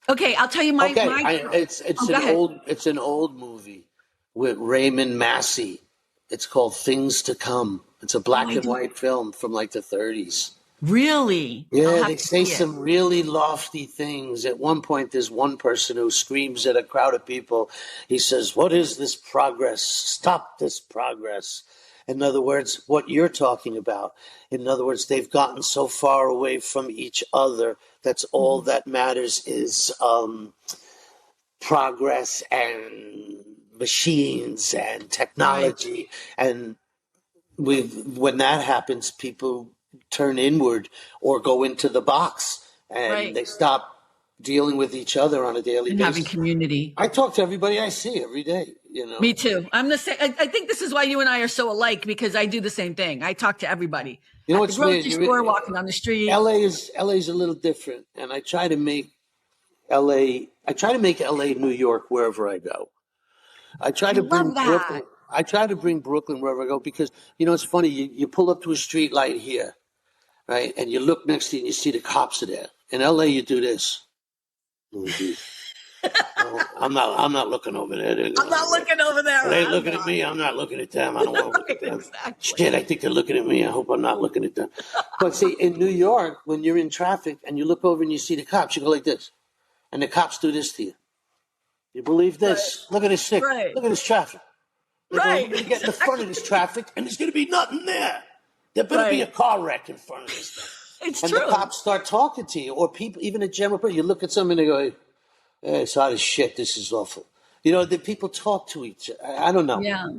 [SPEAKER 1] Okay, I'll tell you my
[SPEAKER 2] Okay,
[SPEAKER 1] my.
[SPEAKER 2] it's
[SPEAKER 1] Oh, go ahead.
[SPEAKER 2] an old movie with Raymond Massey. It's called Things to Come. It's a
[SPEAKER 1] Oh,
[SPEAKER 2] black
[SPEAKER 1] I
[SPEAKER 2] and
[SPEAKER 1] don't
[SPEAKER 2] white film from like the 30s.
[SPEAKER 1] really. I'll
[SPEAKER 2] Yeah,
[SPEAKER 1] have
[SPEAKER 2] they
[SPEAKER 1] to
[SPEAKER 2] say
[SPEAKER 1] see it.
[SPEAKER 2] some really lofty things. At one point, there's one person who screams at a crowd of people. He says, "What is this progress? Stop this progress." In other words, what you're talking about. In other words, they've gotten so far away from each other. That's all that matters is progress and machines and
[SPEAKER 1] Right,
[SPEAKER 2] technology. And when that happens, people turn inward or go into the box and
[SPEAKER 1] right.
[SPEAKER 2] they stop dealing with each other on a daily
[SPEAKER 1] And having
[SPEAKER 2] basis.
[SPEAKER 1] community.
[SPEAKER 2] I talk to everybody I see every day,
[SPEAKER 1] Me too. I'm the same. I think this is why you and I are so alike because I do the same thing. I talk to everybody
[SPEAKER 2] You know
[SPEAKER 1] at the
[SPEAKER 2] what's weird?
[SPEAKER 1] grocery store, walking down the street.
[SPEAKER 2] LA's a little different, and I try to make LA New York wherever I go. I try
[SPEAKER 1] I
[SPEAKER 2] to bring
[SPEAKER 1] love
[SPEAKER 2] Brooklyn.
[SPEAKER 1] that.
[SPEAKER 2] I try to bring Brooklyn wherever I go because it's funny. You pull up to a street light here, right, and you look next to you and you see the cops are there. In LA, you do this. No, I'm not looking over there.
[SPEAKER 1] I'm not looking over there.
[SPEAKER 2] They
[SPEAKER 1] I'm
[SPEAKER 2] looking at
[SPEAKER 1] not.
[SPEAKER 2] me. I'm not looking at them. I don't want to look
[SPEAKER 1] Right,
[SPEAKER 2] at them.
[SPEAKER 1] exactly.
[SPEAKER 2] Shit, I think they're looking at me. I hope I'm not looking at them. But see, in New York, when you're in traffic and you look over and you see the cops, you go like this, and the cops do this to you. You believe
[SPEAKER 1] Right,
[SPEAKER 2] this? Look at this shit.
[SPEAKER 1] right,
[SPEAKER 2] Look at this traffic. They go,
[SPEAKER 1] right.
[SPEAKER 2] you're going to get in the front of this traffic, and there's going to be nothing there. There better be a
[SPEAKER 1] Right.
[SPEAKER 2] car wreck in front of this thing.
[SPEAKER 1] It's
[SPEAKER 2] And the
[SPEAKER 1] true.
[SPEAKER 2] cops start talking to you, or people, even a general person. You look at someone and they go, "Hey, it's hot as shit. This is awful." The people talk to each other. I don't know.
[SPEAKER 1] Yeah.
[SPEAKER 2] I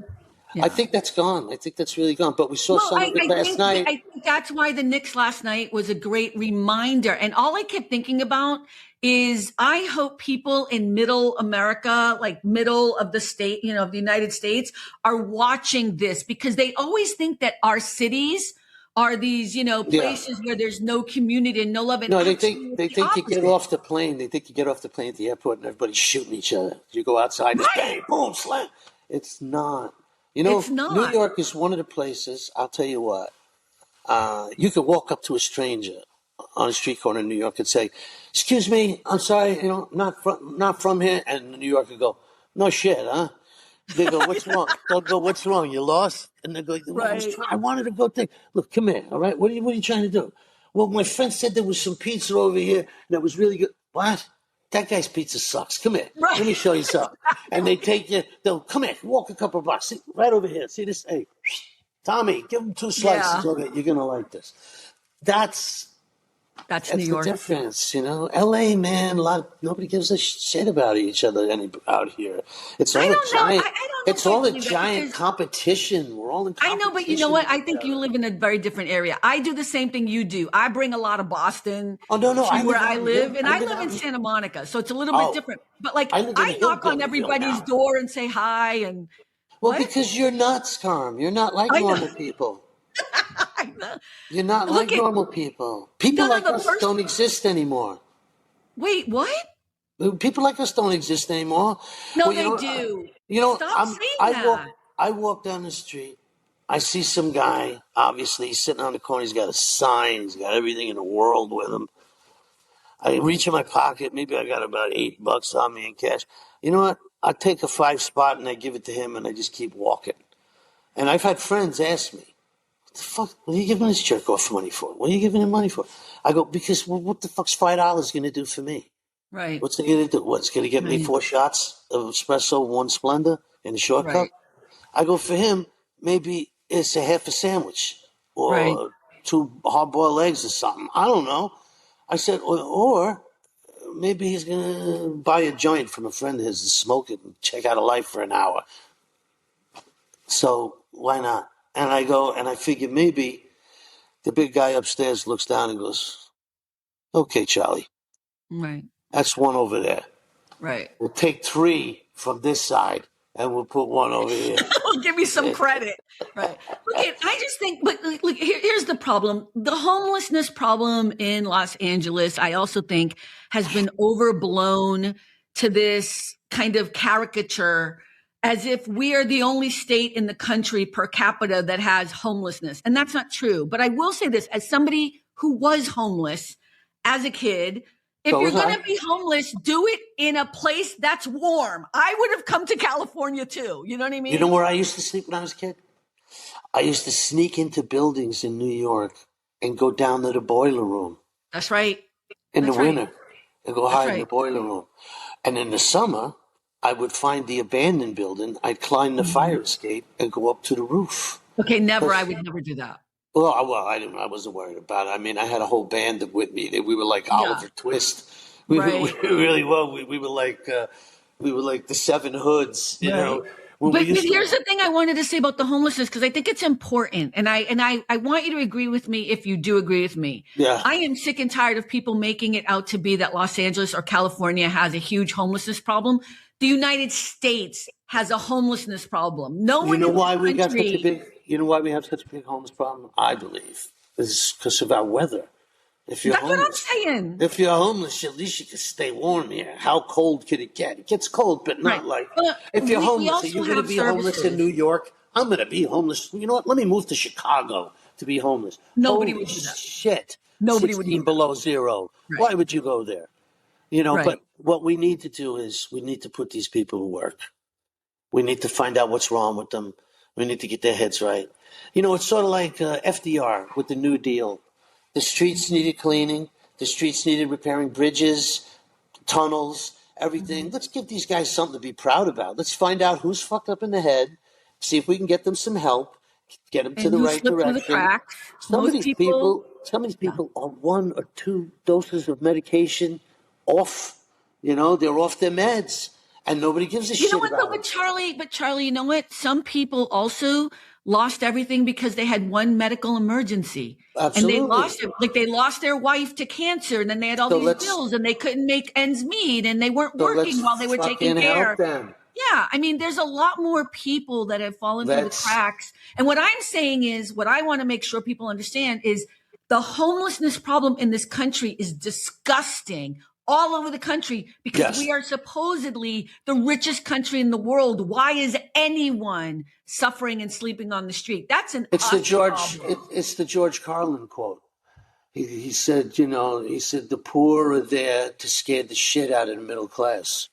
[SPEAKER 1] Yeah.
[SPEAKER 2] think that's gone. I think that's really gone. But we saw
[SPEAKER 1] Well,
[SPEAKER 2] some of it last night.
[SPEAKER 1] I think that's why the Knicks last night was a great reminder. And all I kept thinking about is I hope people in middle America, like middle of the state, of the United States, are watching this because they always think that our cities are these,
[SPEAKER 2] Yeah.
[SPEAKER 1] places where there's no community and no love. And
[SPEAKER 2] No, they
[SPEAKER 1] actually,
[SPEAKER 2] think
[SPEAKER 1] it's
[SPEAKER 2] they
[SPEAKER 1] the
[SPEAKER 2] think you get
[SPEAKER 1] opposite.
[SPEAKER 2] off the plane. They think you get off the plane at the airport and everybody's shooting each other. You go outside, it's
[SPEAKER 1] Right.
[SPEAKER 2] bang, boom, slam. It's not.
[SPEAKER 1] It's
[SPEAKER 2] New
[SPEAKER 1] not.
[SPEAKER 2] York is one of the places. I'll tell you what. You could walk up to a stranger on a street corner in New York and say, "Excuse me, I'm sorry, not from here," and the New Yorker go, "No shit, huh?" They go, "What's wrong?" They'll go, "What's wrong? You lost?" And they go, "Well,
[SPEAKER 1] Right.
[SPEAKER 2] I wanted to go think. Look, come here, all right? What are you trying to do?" "Well, my friend said there was some pizza over here that was really good." "What?" that guy's pizza sucks. Come here.
[SPEAKER 1] Right.
[SPEAKER 2] Let me show you something. And they take you, they'll come here, walk a couple of blocks. See, right over here. See this? Hey, Tommy, give him 2 slices.
[SPEAKER 1] Yeah.
[SPEAKER 2] Okay, you're going to like this. That's
[SPEAKER 1] That's New
[SPEAKER 2] the
[SPEAKER 1] York.
[SPEAKER 2] difference, you know. LA, man, nobody gives a shit about each other out here. It's all
[SPEAKER 1] I
[SPEAKER 2] a
[SPEAKER 1] don't know.
[SPEAKER 2] giant.
[SPEAKER 1] I don't know
[SPEAKER 2] It's
[SPEAKER 1] if I
[SPEAKER 2] all a
[SPEAKER 1] believe that
[SPEAKER 2] giant
[SPEAKER 1] because
[SPEAKER 2] competition. We're all in
[SPEAKER 1] I
[SPEAKER 2] competition.
[SPEAKER 1] know, but you know what? I
[SPEAKER 2] with
[SPEAKER 1] think
[SPEAKER 2] each
[SPEAKER 1] you
[SPEAKER 2] other.
[SPEAKER 1] live in a very different area. I do the same thing you do. I bring a lot of Boston
[SPEAKER 2] Oh no,
[SPEAKER 1] to
[SPEAKER 2] I
[SPEAKER 1] where
[SPEAKER 2] live
[SPEAKER 1] I
[SPEAKER 2] out in
[SPEAKER 1] live, and
[SPEAKER 2] I
[SPEAKER 1] I
[SPEAKER 2] live
[SPEAKER 1] live
[SPEAKER 2] out
[SPEAKER 1] in
[SPEAKER 2] in.
[SPEAKER 1] Santa Monica, so it's a little bit
[SPEAKER 2] Oh,
[SPEAKER 1] different. But like,
[SPEAKER 2] I live in a
[SPEAKER 1] I knock on
[SPEAKER 2] hillbillyville
[SPEAKER 1] everybody's
[SPEAKER 2] now.
[SPEAKER 1] door and say hi, and
[SPEAKER 2] Well,
[SPEAKER 1] what?
[SPEAKER 2] because you're nuts, Carm. You're not like
[SPEAKER 1] I know.
[SPEAKER 2] normal people.
[SPEAKER 1] I know.
[SPEAKER 2] You're not
[SPEAKER 1] Look
[SPEAKER 2] like
[SPEAKER 1] at
[SPEAKER 2] normal people. People
[SPEAKER 1] none of
[SPEAKER 2] like
[SPEAKER 1] the
[SPEAKER 2] us
[SPEAKER 1] person.
[SPEAKER 2] don't exist anymore.
[SPEAKER 1] Wait, what?
[SPEAKER 2] People like us don't exist anymore.
[SPEAKER 1] No,
[SPEAKER 2] Well,
[SPEAKER 1] they do.
[SPEAKER 2] you know,
[SPEAKER 1] Stop saying that.
[SPEAKER 2] I walk down the street. I see some guy. Obviously, he's sitting on the corner. He's got a sign. He's got everything in the world with him. I reach in my pocket. Maybe I got about $8 on me in cash. You know what? I take a 5 spot and I give it to him, and I just keep walking. And I've had friends ask me, "What the fuck? What are you giving this jerk off money for? What are you giving him money for?" I go, "Because what the fuck's $5 going to do for me?
[SPEAKER 1] Right,
[SPEAKER 2] What's it going to do? What's going to get me
[SPEAKER 1] right,
[SPEAKER 2] 4 shots of espresso, 1 Splenda in a short cup?"
[SPEAKER 1] right,
[SPEAKER 2] I go, for him, maybe it's a half a sandwich
[SPEAKER 1] right.
[SPEAKER 2] or 2 hard-boiled eggs or something. I don't know. I said, or maybe he's going to buy a joint from a friend of his and smoke it and check out a life for an hour. So why not? And I go, and I figure maybe the big guy upstairs looks down and goes, "Okay, Charlie,
[SPEAKER 1] Right,
[SPEAKER 2] that's 1 over there.
[SPEAKER 1] right.
[SPEAKER 2] We'll take 3 from this side and we'll put 1 over here."
[SPEAKER 1] Give me some credit. Right. Look, I just think, but look, here's the problem. The homelessness problem in Los Angeles, I also think, has been overblown to this kind of caricature as if we are the only state in the country per capita that has homelessness. And that's not true. But I will say this as somebody who was homeless as a kid, if
[SPEAKER 2] So
[SPEAKER 1] you're
[SPEAKER 2] was
[SPEAKER 1] going
[SPEAKER 2] I.
[SPEAKER 1] to be homeless, do it in a place that's warm. I would have come to California too. You know what I
[SPEAKER 2] You know
[SPEAKER 1] mean?
[SPEAKER 2] where I used to sleep when I was a kid? I used to sneak into buildings in New York and go down to the boiler room
[SPEAKER 1] That's right.
[SPEAKER 2] in the
[SPEAKER 1] That's right.
[SPEAKER 2] winter and go
[SPEAKER 1] That's
[SPEAKER 2] hide in the
[SPEAKER 1] right.
[SPEAKER 2] boiler room. And in the summer, I would find the abandoned building. I'd climb the
[SPEAKER 1] Mhm.
[SPEAKER 2] fire escape and go up to the roof.
[SPEAKER 1] Okay, never. I
[SPEAKER 2] 'Cause-
[SPEAKER 1] would never do that.
[SPEAKER 2] I didn't. I wasn't worried about it. I mean, I had a whole band with me. We were like
[SPEAKER 1] Yeah.
[SPEAKER 2] Oliver Twist. We
[SPEAKER 1] Right.
[SPEAKER 2] really were. We were like the Seven Hoods. You
[SPEAKER 1] Right.
[SPEAKER 2] know, when we
[SPEAKER 1] But
[SPEAKER 2] used to.
[SPEAKER 1] here's the thing I wanted to say about the homelessness because I think it's important, and I want you to agree with me if you do agree with me.
[SPEAKER 2] Yeah.
[SPEAKER 1] I am sick and tired of people making it out to be that Los Angeles or California has a huge homelessness problem. The United States has a homelessness problem. No
[SPEAKER 2] You
[SPEAKER 1] one
[SPEAKER 2] know
[SPEAKER 1] in
[SPEAKER 2] why
[SPEAKER 1] the
[SPEAKER 2] we got such a
[SPEAKER 1] country.
[SPEAKER 2] big? You know why we have such a big homeless problem? I believe is because of our weather. If you're
[SPEAKER 1] That's what I'm
[SPEAKER 2] homeless,
[SPEAKER 1] saying.
[SPEAKER 2] if you're homeless, at least you can stay warm here. How cold can it get? It gets cold, but
[SPEAKER 1] Right.
[SPEAKER 2] not like.
[SPEAKER 1] But
[SPEAKER 2] If you're
[SPEAKER 1] we
[SPEAKER 2] homeless, are
[SPEAKER 1] also
[SPEAKER 2] you going to
[SPEAKER 1] have
[SPEAKER 2] be homeless in New
[SPEAKER 1] services.
[SPEAKER 2] York? I'm going to be homeless. You know what? Let me move to Chicago to be homeless.
[SPEAKER 1] Nobody
[SPEAKER 2] Holy
[SPEAKER 1] would do that.
[SPEAKER 2] shit!
[SPEAKER 1] Nobody would do
[SPEAKER 2] 16
[SPEAKER 1] that.
[SPEAKER 2] below zero.
[SPEAKER 1] Right.
[SPEAKER 2] Why would you go there? You know,
[SPEAKER 1] Right.
[SPEAKER 2] but what we need to do is we need to put these people to work. We need to find out what's wrong with them. We need to get their heads right. You know, it's sort of like FDR with the New Deal. The streets needed cleaning. The streets needed repairing bridges, tunnels, everything.
[SPEAKER 1] Mhm.
[SPEAKER 2] Let's give these guys something to be proud about. Let's find out who's fucked up in the head, see if we can get them some help, get them to
[SPEAKER 1] And
[SPEAKER 2] the
[SPEAKER 1] who
[SPEAKER 2] right
[SPEAKER 1] slipped through the
[SPEAKER 2] direction.
[SPEAKER 1] cracks? Most people.
[SPEAKER 2] Some of these
[SPEAKER 1] Yeah.
[SPEAKER 2] people are 1 or 2 doses of medication off. You know, they're off their meds, and nobody gives a
[SPEAKER 1] You know
[SPEAKER 2] shit
[SPEAKER 1] what though,
[SPEAKER 2] about them.
[SPEAKER 1] But Charlie, you know what? Some people also lost everything because they had one medical emergency and they
[SPEAKER 2] Absolutely.
[SPEAKER 1] lost it. Like they lost their wife to cancer and then they had all
[SPEAKER 2] So
[SPEAKER 1] these
[SPEAKER 2] let's
[SPEAKER 1] bills and they couldn't make ends meet and they weren't
[SPEAKER 2] so let's
[SPEAKER 1] working while they were taking
[SPEAKER 2] fucking help
[SPEAKER 1] care.
[SPEAKER 2] them.
[SPEAKER 1] Yeah, I mean, there's a lot more people that have fallen through the
[SPEAKER 2] Let's
[SPEAKER 1] cracks. And what I'm saying is, what I want to make sure people understand is the homelessness problem in this country is disgusting all over the country because we
[SPEAKER 2] yes.
[SPEAKER 1] are supposedly the richest country in the world. Why is anyone suffering and sleeping on the street? That's an us problem.
[SPEAKER 2] It's the George Carlin quote. He said, you know, he said the poor are there to scare the shit out of the middle class.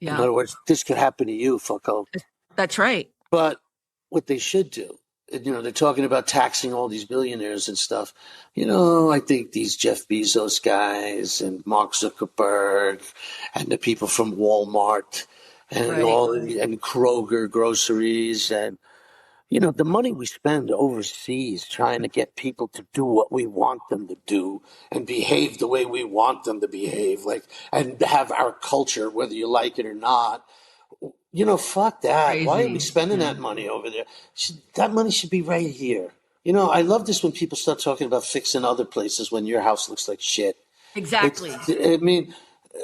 [SPEAKER 2] In
[SPEAKER 1] Yeah,
[SPEAKER 2] other words, this could happen to you, fucko.
[SPEAKER 1] that's right.
[SPEAKER 2] But what they should do they're talking about taxing all these billionaires and stuff. I think these Jeff Bezos guys and Mark Zuckerberg and the people from Walmart and and Kroger groceries and the money we spend overseas trying to get people to do what we want them to do and behave the way we want them to behave, and have our culture, whether you like it or not. Fuck that.
[SPEAKER 1] Crazy.
[SPEAKER 2] Why are we spending that money over there? That money should be right here. I love this when people start talking about fixing other places when your house looks like shit.
[SPEAKER 1] Exactly.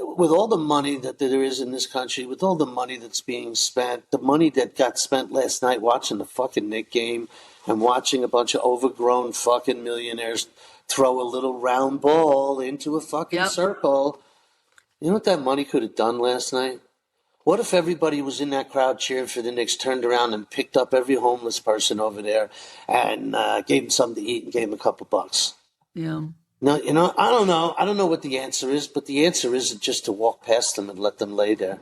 [SPEAKER 2] With all the money that there is in this country, with all the money that's being spent, the money that got spent last night watching the fucking Knicks game and watching a bunch of overgrown fucking millionaires throw a little round ball into a fucking circle. You know what that money could have done last night? What if everybody was in that crowd cheering for the Knicks, turned around and picked up every homeless person over there and gave them something to eat and gave them a couple bucks?
[SPEAKER 1] Yeah.
[SPEAKER 2] No, I don't know. I don't know what the answer is, but the answer isn't just to walk past them and let them lay there.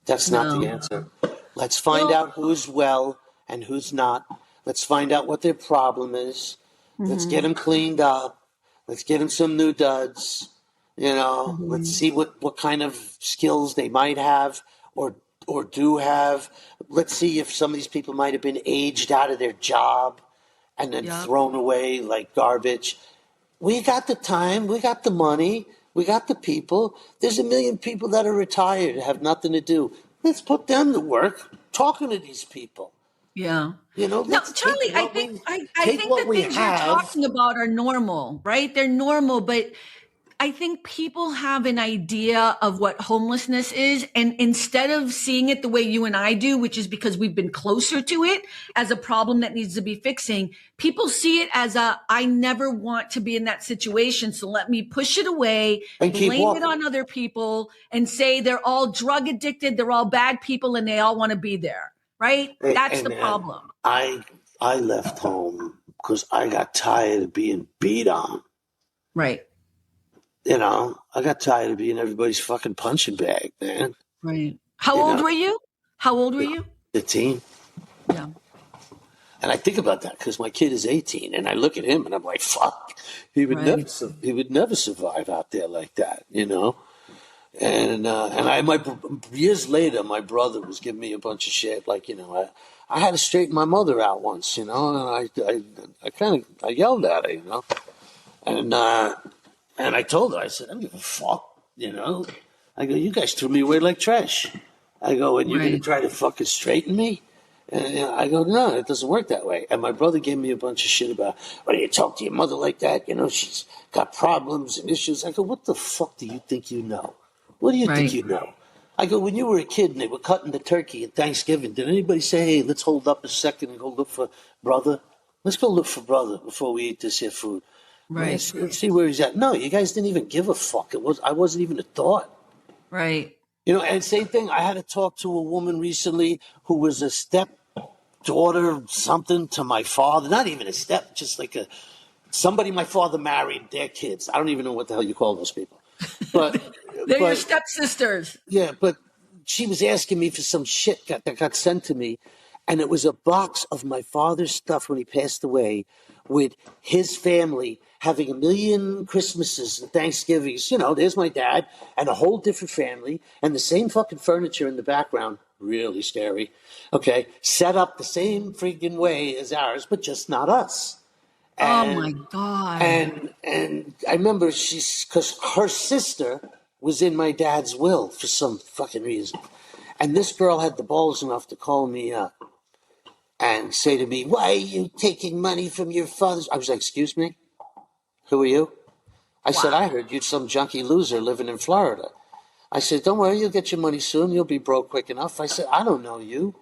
[SPEAKER 2] That's not the answer. Let's find out who's well and who's not. Let's find out what their problem is. Let's get them cleaned up. Let's get them some new duds. Let's see what kind of skills they might have or do have. Let's see if some of these people might have been aged out of their job and then thrown away like garbage. We got the time. We got the money. We got the people. There's 1 million people that are retired, have nothing to do. Let's put them to work talking to these people.
[SPEAKER 1] Yeah.
[SPEAKER 2] No,
[SPEAKER 1] Charlie, I think the things you're talking about are normal, right? They're normal, but I think people have an idea of what homelessness is. And instead of seeing it the way you and I do, which is because we've been closer to it as a problem that needs to be fixing, people see it as I never want to be in that situation. So let me push it away, blame it on other people and say they're all drug addicted. They're all bad people and they all want to be there. Right. That's the problem.
[SPEAKER 2] I left home because I got tired of being beat on.
[SPEAKER 1] Right.
[SPEAKER 2] I got tired of being everybody's fucking punching bag, man.
[SPEAKER 1] Right. How old were you?
[SPEAKER 2] 15.
[SPEAKER 1] Yeah.
[SPEAKER 2] And I think about that because my kid is 18, and I look at him and I'm like, fuck, he would never survive out there like that, And years later, my brother was giving me a bunch of shit, I had to straighten my mother out once, and I yelled at her, and I told her, I said, I don't give a fuck, I go, you guys threw me away like trash. I go, and you're going to try to fucking straighten me? And I go, no, it doesn't work that way. And my brother gave me a bunch of shit about, why do you talk to your mother like that? She's got problems and issues. I go, what the fuck do you think you know? What do you think you know? I go, when you were a kid and they were cutting the turkey at Thanksgiving, did anybody say, hey, let's hold up a second and go look for brother? Let's go look for brother before we eat this here food. Right. Let's see where he's at. No, you guys didn't even give a fuck. I wasn't even a thought.
[SPEAKER 1] Right.
[SPEAKER 2] And same thing. I had to talk to a woman recently who was a stepdaughter, something to my father. Not even a step, just like somebody my father married, their kids. I don't even know what the hell you call those people. But
[SPEAKER 1] they're your stepsisters.
[SPEAKER 2] Yeah, but she was asking me for some shit that got sent to me. And it was a box of my father's stuff when he passed away with his family having 1 million Christmases and Thanksgivings. There's my dad and a whole different family and the same fucking furniture in the background. Really scary. Okay. Set up the same freaking way as ours, but just not us.
[SPEAKER 1] And, oh my God.
[SPEAKER 2] And I remember because her sister was in my dad's will for some fucking reason. And this girl had the balls enough to call me up and say to me, why are you taking money from your father's? I was like, excuse me? Who are you? I said, I heard you're some junkie loser living in Florida. I said, don't worry, you'll get your money soon. You'll be broke quick enough. I said, I don't know you.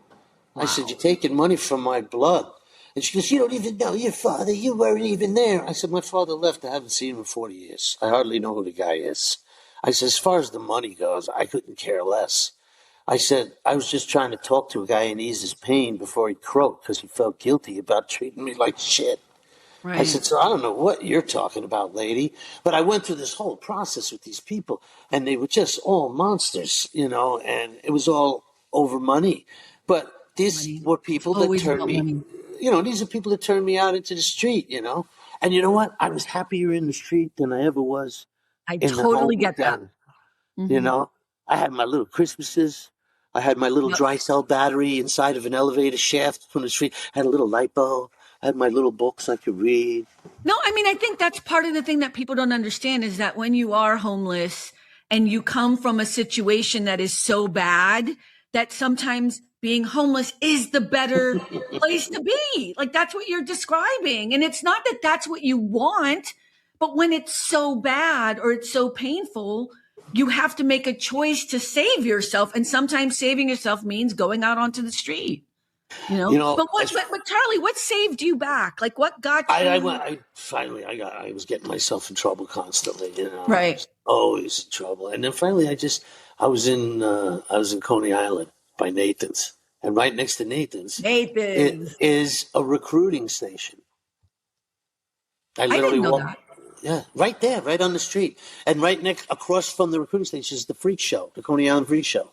[SPEAKER 2] Wow. I said, you're taking money from my blood. And she goes, you don't even know your father. You weren't even there. I said, my father left. I haven't seen him in 40 years. I hardly know who the guy is. I said, as far as the money goes, I couldn't care less. I said, I was just trying to talk to a guy and ease his pain before he croaked because he felt guilty about treating me like shit. Right. I said, so I don't know what you're talking about, lady. But I went through this whole process with these people, and they were just all monsters, and it was all over money. But these were people that turned me. these are people that turned me out into the street, And you know what? I was happier in the street than I ever was
[SPEAKER 1] I
[SPEAKER 2] in the home
[SPEAKER 1] totally
[SPEAKER 2] with
[SPEAKER 1] get that.
[SPEAKER 2] them. You
[SPEAKER 1] Hmm.
[SPEAKER 2] know, I had my little Christmases. I had my little
[SPEAKER 1] Yep.
[SPEAKER 2] dry cell battery inside of an elevator shaft from the street. I had a little light bulb. I had my little books I could read.
[SPEAKER 1] No, I mean, I think that's part of the thing that people don't understand is that when you are homeless and you come from a situation that is so bad that sometimes being homeless is the better place to be. Like that's what you're describing. And it's not that that's what you want, but when it's so bad or it's so painful, you have to make a choice to save yourself. And sometimes saving yourself means going out onto the street.
[SPEAKER 2] You know,
[SPEAKER 1] But Charlie, what saved you back? Like what got you
[SPEAKER 2] I was getting myself in trouble constantly. I
[SPEAKER 1] right?
[SPEAKER 2] was always in trouble. And then finally, I was in Coney Island by Nathan's, and right next to Nathan's, it
[SPEAKER 1] Nathan's.
[SPEAKER 2] is a recruiting station. I
[SPEAKER 1] I
[SPEAKER 2] literally
[SPEAKER 1] didn't know
[SPEAKER 2] walked,
[SPEAKER 1] that.
[SPEAKER 2] yeah, right there, right on the street, and right next across from the recruiting station is the Freak Show, the Coney Island Freak Show,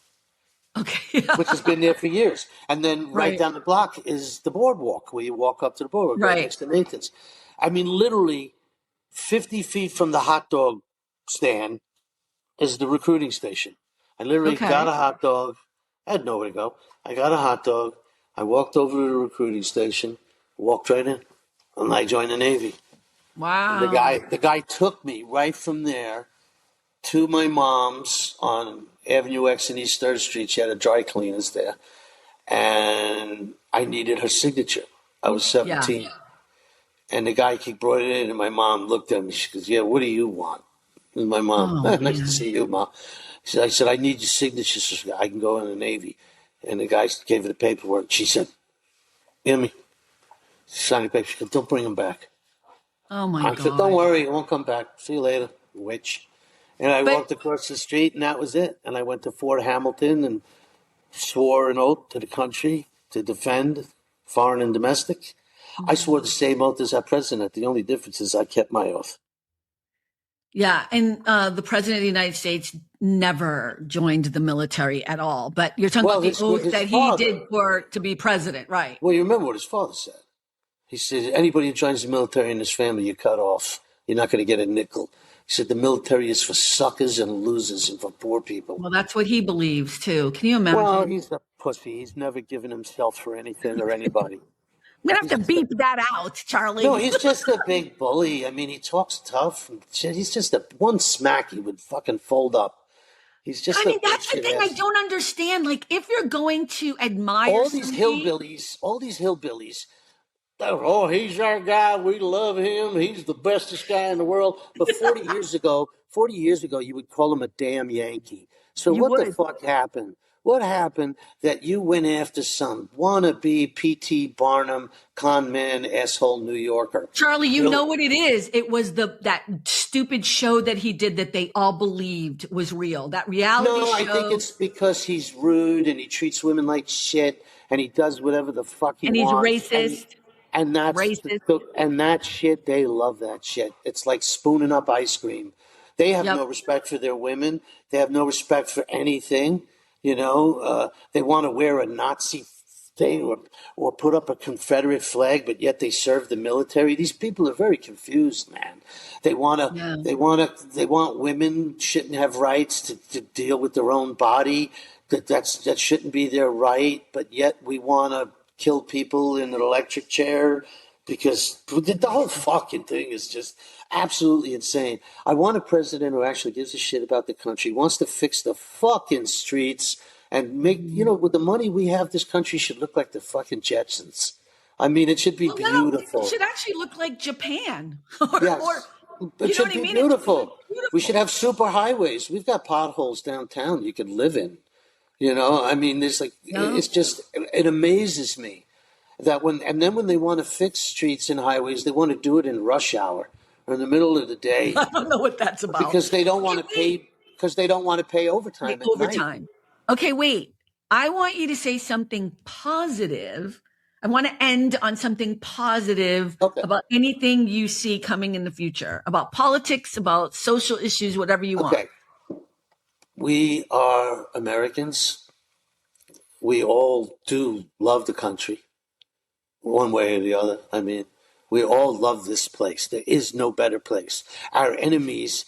[SPEAKER 1] Okay.
[SPEAKER 2] which has been there for years. And then right
[SPEAKER 1] Right.
[SPEAKER 2] down the block is the boardwalk where you walk up to the boardwalk right
[SPEAKER 1] Right.
[SPEAKER 2] next to Nathan's. I mean, literally 50 feet from the hot dog stand is the recruiting station. I literally got
[SPEAKER 1] Okay.
[SPEAKER 2] a hot dog. I had nowhere to go. I got a hot dog. I walked over to the recruiting station, walked right in, and I joined the Navy. And
[SPEAKER 1] Wow.
[SPEAKER 2] the guy took me right from there to my mom's on Avenue X and East 3rd Street. She had a dry cleaners there, and I needed her signature. I was
[SPEAKER 1] Yeah.
[SPEAKER 2] 17. And the guy, he brought it in, and my mom looked at me. She goes, "Yeah, what do you want?" And my mom,
[SPEAKER 1] Oh
[SPEAKER 2] "Nice to
[SPEAKER 1] man.
[SPEAKER 2] see you, Mom." I said, "I need your signature so I can go in the Navy." And the guy gave her the paperwork. She said, "Hear me?" She signed the paper. She goes, "Don't bring him back."
[SPEAKER 1] Oh my
[SPEAKER 2] I said, "Don't
[SPEAKER 1] God.
[SPEAKER 2] worry, he won't come back. See you later, witch." And I
[SPEAKER 1] But
[SPEAKER 2] walked across the street, and that was it. And I went to Fort Hamilton and swore an oath to the country to defend foreign and domestic. I swore the same oath as our president. The only difference is I kept my oath.
[SPEAKER 1] yeah, and the president of the United States never joined the military at all. But you're talking
[SPEAKER 2] Well,
[SPEAKER 1] about the oath
[SPEAKER 2] his
[SPEAKER 1] that he
[SPEAKER 2] father.
[SPEAKER 1] did for to be president, right?
[SPEAKER 2] Well, you remember what his father said. He said, "Anybody who joins the military in this family, you cut off. You're not going to get a nickel." He said, "The military is for suckers and losers and for poor people."
[SPEAKER 1] Well, that's what he believes too. Can you
[SPEAKER 2] Well,
[SPEAKER 1] imagine?
[SPEAKER 2] he's a pussy. He's never given himself for anything or anybody.
[SPEAKER 1] I'm gonna have
[SPEAKER 2] He's
[SPEAKER 1] to
[SPEAKER 2] just a
[SPEAKER 1] beep that out,
[SPEAKER 2] No,
[SPEAKER 1] Charlie.
[SPEAKER 2] he's just a big bully. I mean, he talks tough and shit. He's just a one smack he would fucking fold up. He's just
[SPEAKER 1] I
[SPEAKER 2] a
[SPEAKER 1] mean,
[SPEAKER 2] big
[SPEAKER 1] that's the
[SPEAKER 2] shit
[SPEAKER 1] thing I
[SPEAKER 2] ass.
[SPEAKER 1] don't understand. Like, if you're going to admire somebody,
[SPEAKER 2] All these hillbillies. Oh, he's our guy. We love him. He's the bestest guy in the world. But 40 years ago, you would call him a damn Yankee. So
[SPEAKER 1] you
[SPEAKER 2] what the
[SPEAKER 1] would.
[SPEAKER 2] fuck happened? What happened that you went after some wannabe P.T. Barnum con man asshole New Yorker?
[SPEAKER 1] Charlie, you
[SPEAKER 2] Really?
[SPEAKER 1] know what it is. It was that stupid show that he did that they all believed was real. That reality
[SPEAKER 2] No, I think
[SPEAKER 1] show,
[SPEAKER 2] it's because he's rude and he treats women like shit and he does whatever the fuck he
[SPEAKER 1] and he's
[SPEAKER 2] wants
[SPEAKER 1] racist.
[SPEAKER 2] and
[SPEAKER 1] Racist.
[SPEAKER 2] that shit they love that shit. It's like spooning up ice cream. They have
[SPEAKER 1] Yep.
[SPEAKER 2] no respect for their women. They have no respect for anything. They want to wear a Nazi thing or put up a Confederate flag, but yet they serve the military. These people are very confused, man. They want to,
[SPEAKER 1] Yeah.
[SPEAKER 2] they want women shouldn't have rights to deal with their own body. That shouldn't be their right, but yet we want to kill people in an electric chair because the whole fucking thing is just absolutely insane. I want a president who actually gives a shit about the country, wants to fix the fucking streets and make, with the money we have, this country should look like the fucking Jetsons. I mean, it should be
[SPEAKER 1] Well, no, it
[SPEAKER 2] beautiful.
[SPEAKER 1] should actually look like Japan, or
[SPEAKER 2] Yes, it
[SPEAKER 1] you know
[SPEAKER 2] should
[SPEAKER 1] what I
[SPEAKER 2] be
[SPEAKER 1] mean? It should look
[SPEAKER 2] beautiful. We should
[SPEAKER 1] beautiful.
[SPEAKER 2] have super highways. We've got potholes downtown you could live in. I mean, there's like,
[SPEAKER 1] No,
[SPEAKER 2] it's just, it amazes me that when they want to fix streets and highways, they want to do it in rush hour or in the middle of the day
[SPEAKER 1] I don't know what that's about.
[SPEAKER 2] because they don't
[SPEAKER 1] Okay,
[SPEAKER 2] want to
[SPEAKER 1] wait.
[SPEAKER 2] pay
[SPEAKER 1] The
[SPEAKER 2] overtime at night.
[SPEAKER 1] overtime. Okay, wait. I want you to say something positive. I want to end on something positive
[SPEAKER 2] Okay.
[SPEAKER 1] about anything you see coming in the future, about politics, about social issues, whatever you want.
[SPEAKER 2] Okay. We are Americans. We all do love the country. one way or the other. I mean, we all love this place. There is no better place. Our enemies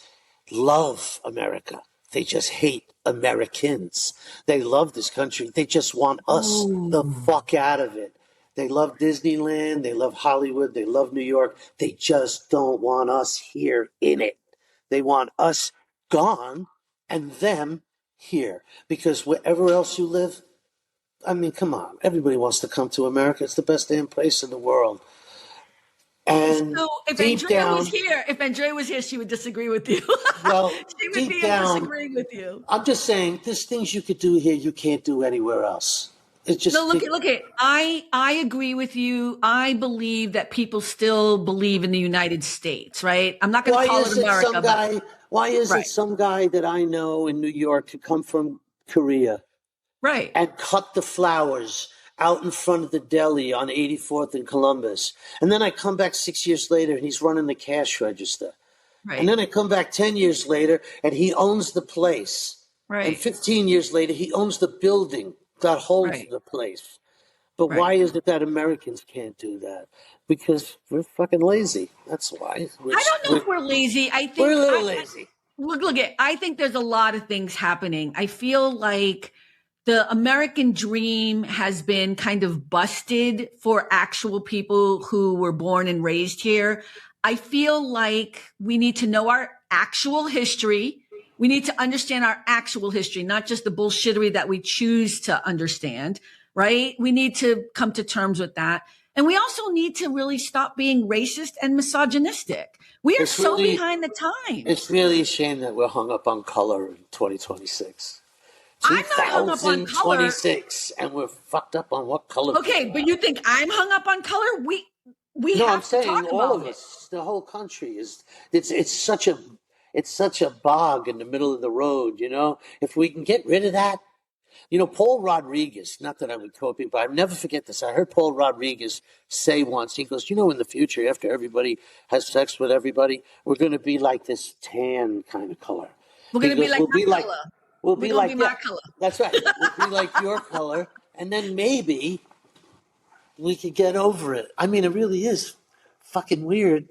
[SPEAKER 2] love America. They just hate Americans. They love this country. They just want us the fuck out of it. They love Disneyland. They love Hollywood. They love New York. They just don't want us here in it. They want us gone and them here. Because wherever else you live, I mean, come on. Everybody wants to come to America. It's the best damn place in the world. And
[SPEAKER 1] so if Andrea was here, she would disagree with you.
[SPEAKER 2] Well,
[SPEAKER 1] she would be disagreeing with you.
[SPEAKER 2] I'm just saying, there's things you could do here you can't do anywhere else. It's just
[SPEAKER 1] look at. I agree with you. I believe that people still believe in the United States, right? I'm not going to call it America.
[SPEAKER 2] Why isn't some guy that I know in New York who come from Korea,
[SPEAKER 1] right,
[SPEAKER 2] and cut the flowers out in front of the deli on 84th and Columbus. And then I come back 6 years later and he's running the cash register. Right. And then I come back 10 years later and he owns the place. Right. And 15 years later, he owns the building that holds the place. But why is it that Americans can't do that? Because we're fucking lazy. That's why.
[SPEAKER 1] I don't know if we're lazy. I think
[SPEAKER 2] we're a little lazy.
[SPEAKER 1] I think there's a lot of things happening. I feel like the American dream has been kind of busted for actual people who were born and raised here. I feel like we need to know our actual history. We need to understand our actual history, not just the bullshittery that we choose to understand, right? We need to come to terms with that. And we also need to really stop being racist and misogynistic. We are behind the times.
[SPEAKER 2] It's really a shame that we're hung up on color in 2026.
[SPEAKER 1] I'm not hung up on color.
[SPEAKER 2] 2026, and we're fucked up on what color.
[SPEAKER 1] Okay, but you think I'm hung up on color? We
[SPEAKER 2] no,
[SPEAKER 1] have
[SPEAKER 2] I'm saying
[SPEAKER 1] to talk
[SPEAKER 2] all
[SPEAKER 1] about
[SPEAKER 2] of us, the whole country is. It's such a bog in the middle of the road. You know, if we can get rid of that. You know, Paul Rodriguez, not that I would quote him, but I'll never forget this. I heard Paul Rodriguez say once, he goes, you know, in the future, after everybody has sex with everybody, we're going to be like this tan kind of color.
[SPEAKER 1] We're going to be like my color.
[SPEAKER 2] We'll be like
[SPEAKER 1] my color.
[SPEAKER 2] That's right. We'll be like your color. And then maybe we could get over it. I mean, it really is fucking weird.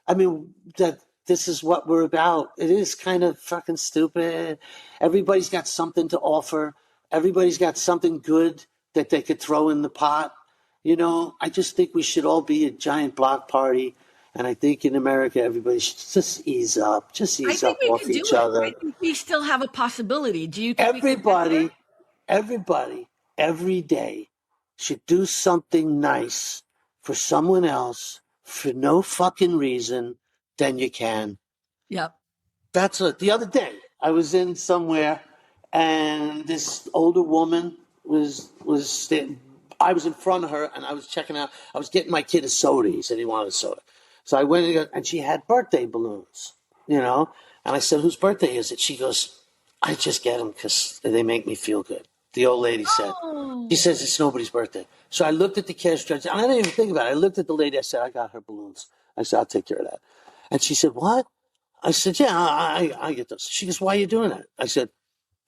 [SPEAKER 2] I mean, that this is what we're about. It is kind of fucking stupid. Everybody's got something to offer. Everybody's got something good that they could throw in the pot. You know, I just think we should all be a giant block party. And I think in America, everybody should just ease up. Just ease up off each other.
[SPEAKER 1] I think we still have a possibility. Do you think
[SPEAKER 2] everybody, every day should do something nice for someone else for no fucking reason, then you can.
[SPEAKER 1] Yep.
[SPEAKER 2] That's it. The other day, I was in somewhere, and this older woman was I was in front of her, and I was checking out. I was getting my kid a soda. He said he wanted a soda. So I went and she had birthday balloons, you know. And I said, whose birthday is it? She goes, I just get them because they make me feel good. The old lady said. She says, it's nobody's birthday. So I looked at the cash register. I didn't even think about it. I looked at the lady. I said, I got her balloons. I said, I'll take care of that. And she said, what? I said, yeah, I get those. She goes, why are you doing that? I said,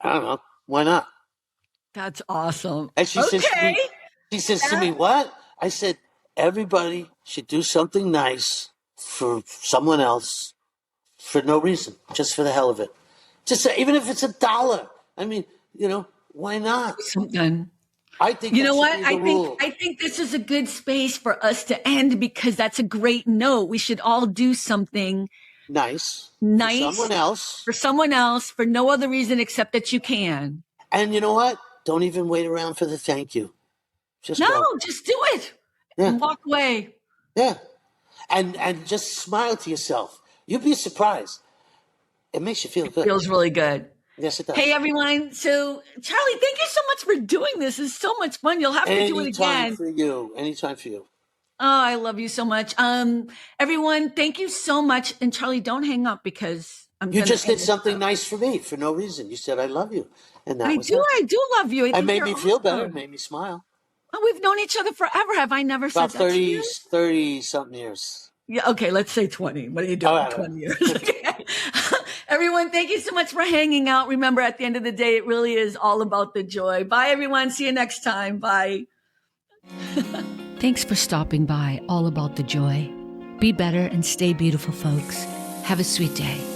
[SPEAKER 2] I don't know. Why not?
[SPEAKER 1] That's awesome.
[SPEAKER 2] And she says to me, what? I said, everybody should do something nice for someone else for no reason, just for the hell of it. Just even if it's $1. I mean, you know, why not?
[SPEAKER 1] Something.
[SPEAKER 2] I think
[SPEAKER 1] you know what? I think this is a good space for us to end because that's a great note. We should all do something nice for someone else for no other reason except that you can.
[SPEAKER 2] And you know what? Don't even wait around for the thank you. Just
[SPEAKER 1] do it. Yeah. And walk away.
[SPEAKER 2] Yeah. And just smile to yourself. You'll be surprised. It makes you feel good.
[SPEAKER 1] It feels really good.
[SPEAKER 2] Yes, it does.
[SPEAKER 1] Hey, everyone. So, Charlie, thank you so much for doing this. It's so much fun. You'll have to do it again.
[SPEAKER 2] Anytime for you.
[SPEAKER 1] Oh, I love you so much. Everyone, thank you so much. And Charlie, don't hang up because
[SPEAKER 2] you just did something nice for me for no reason. You said, I love you. And that
[SPEAKER 1] I do love you.
[SPEAKER 2] It made me feel better. It made me smile.
[SPEAKER 1] Oh, we've known each other forever. Have I never said that to you?
[SPEAKER 2] About 30-something years.
[SPEAKER 1] Yeah, okay, let's say 20. What are you doing 20 years? Okay. Everyone, thank you so much for hanging out. Remember, at the end of the day, it really is all about the joy. Bye, everyone. See you next time. Bye. Thanks for stopping by All About the Joy. Be better and stay beautiful, folks. Have a sweet day.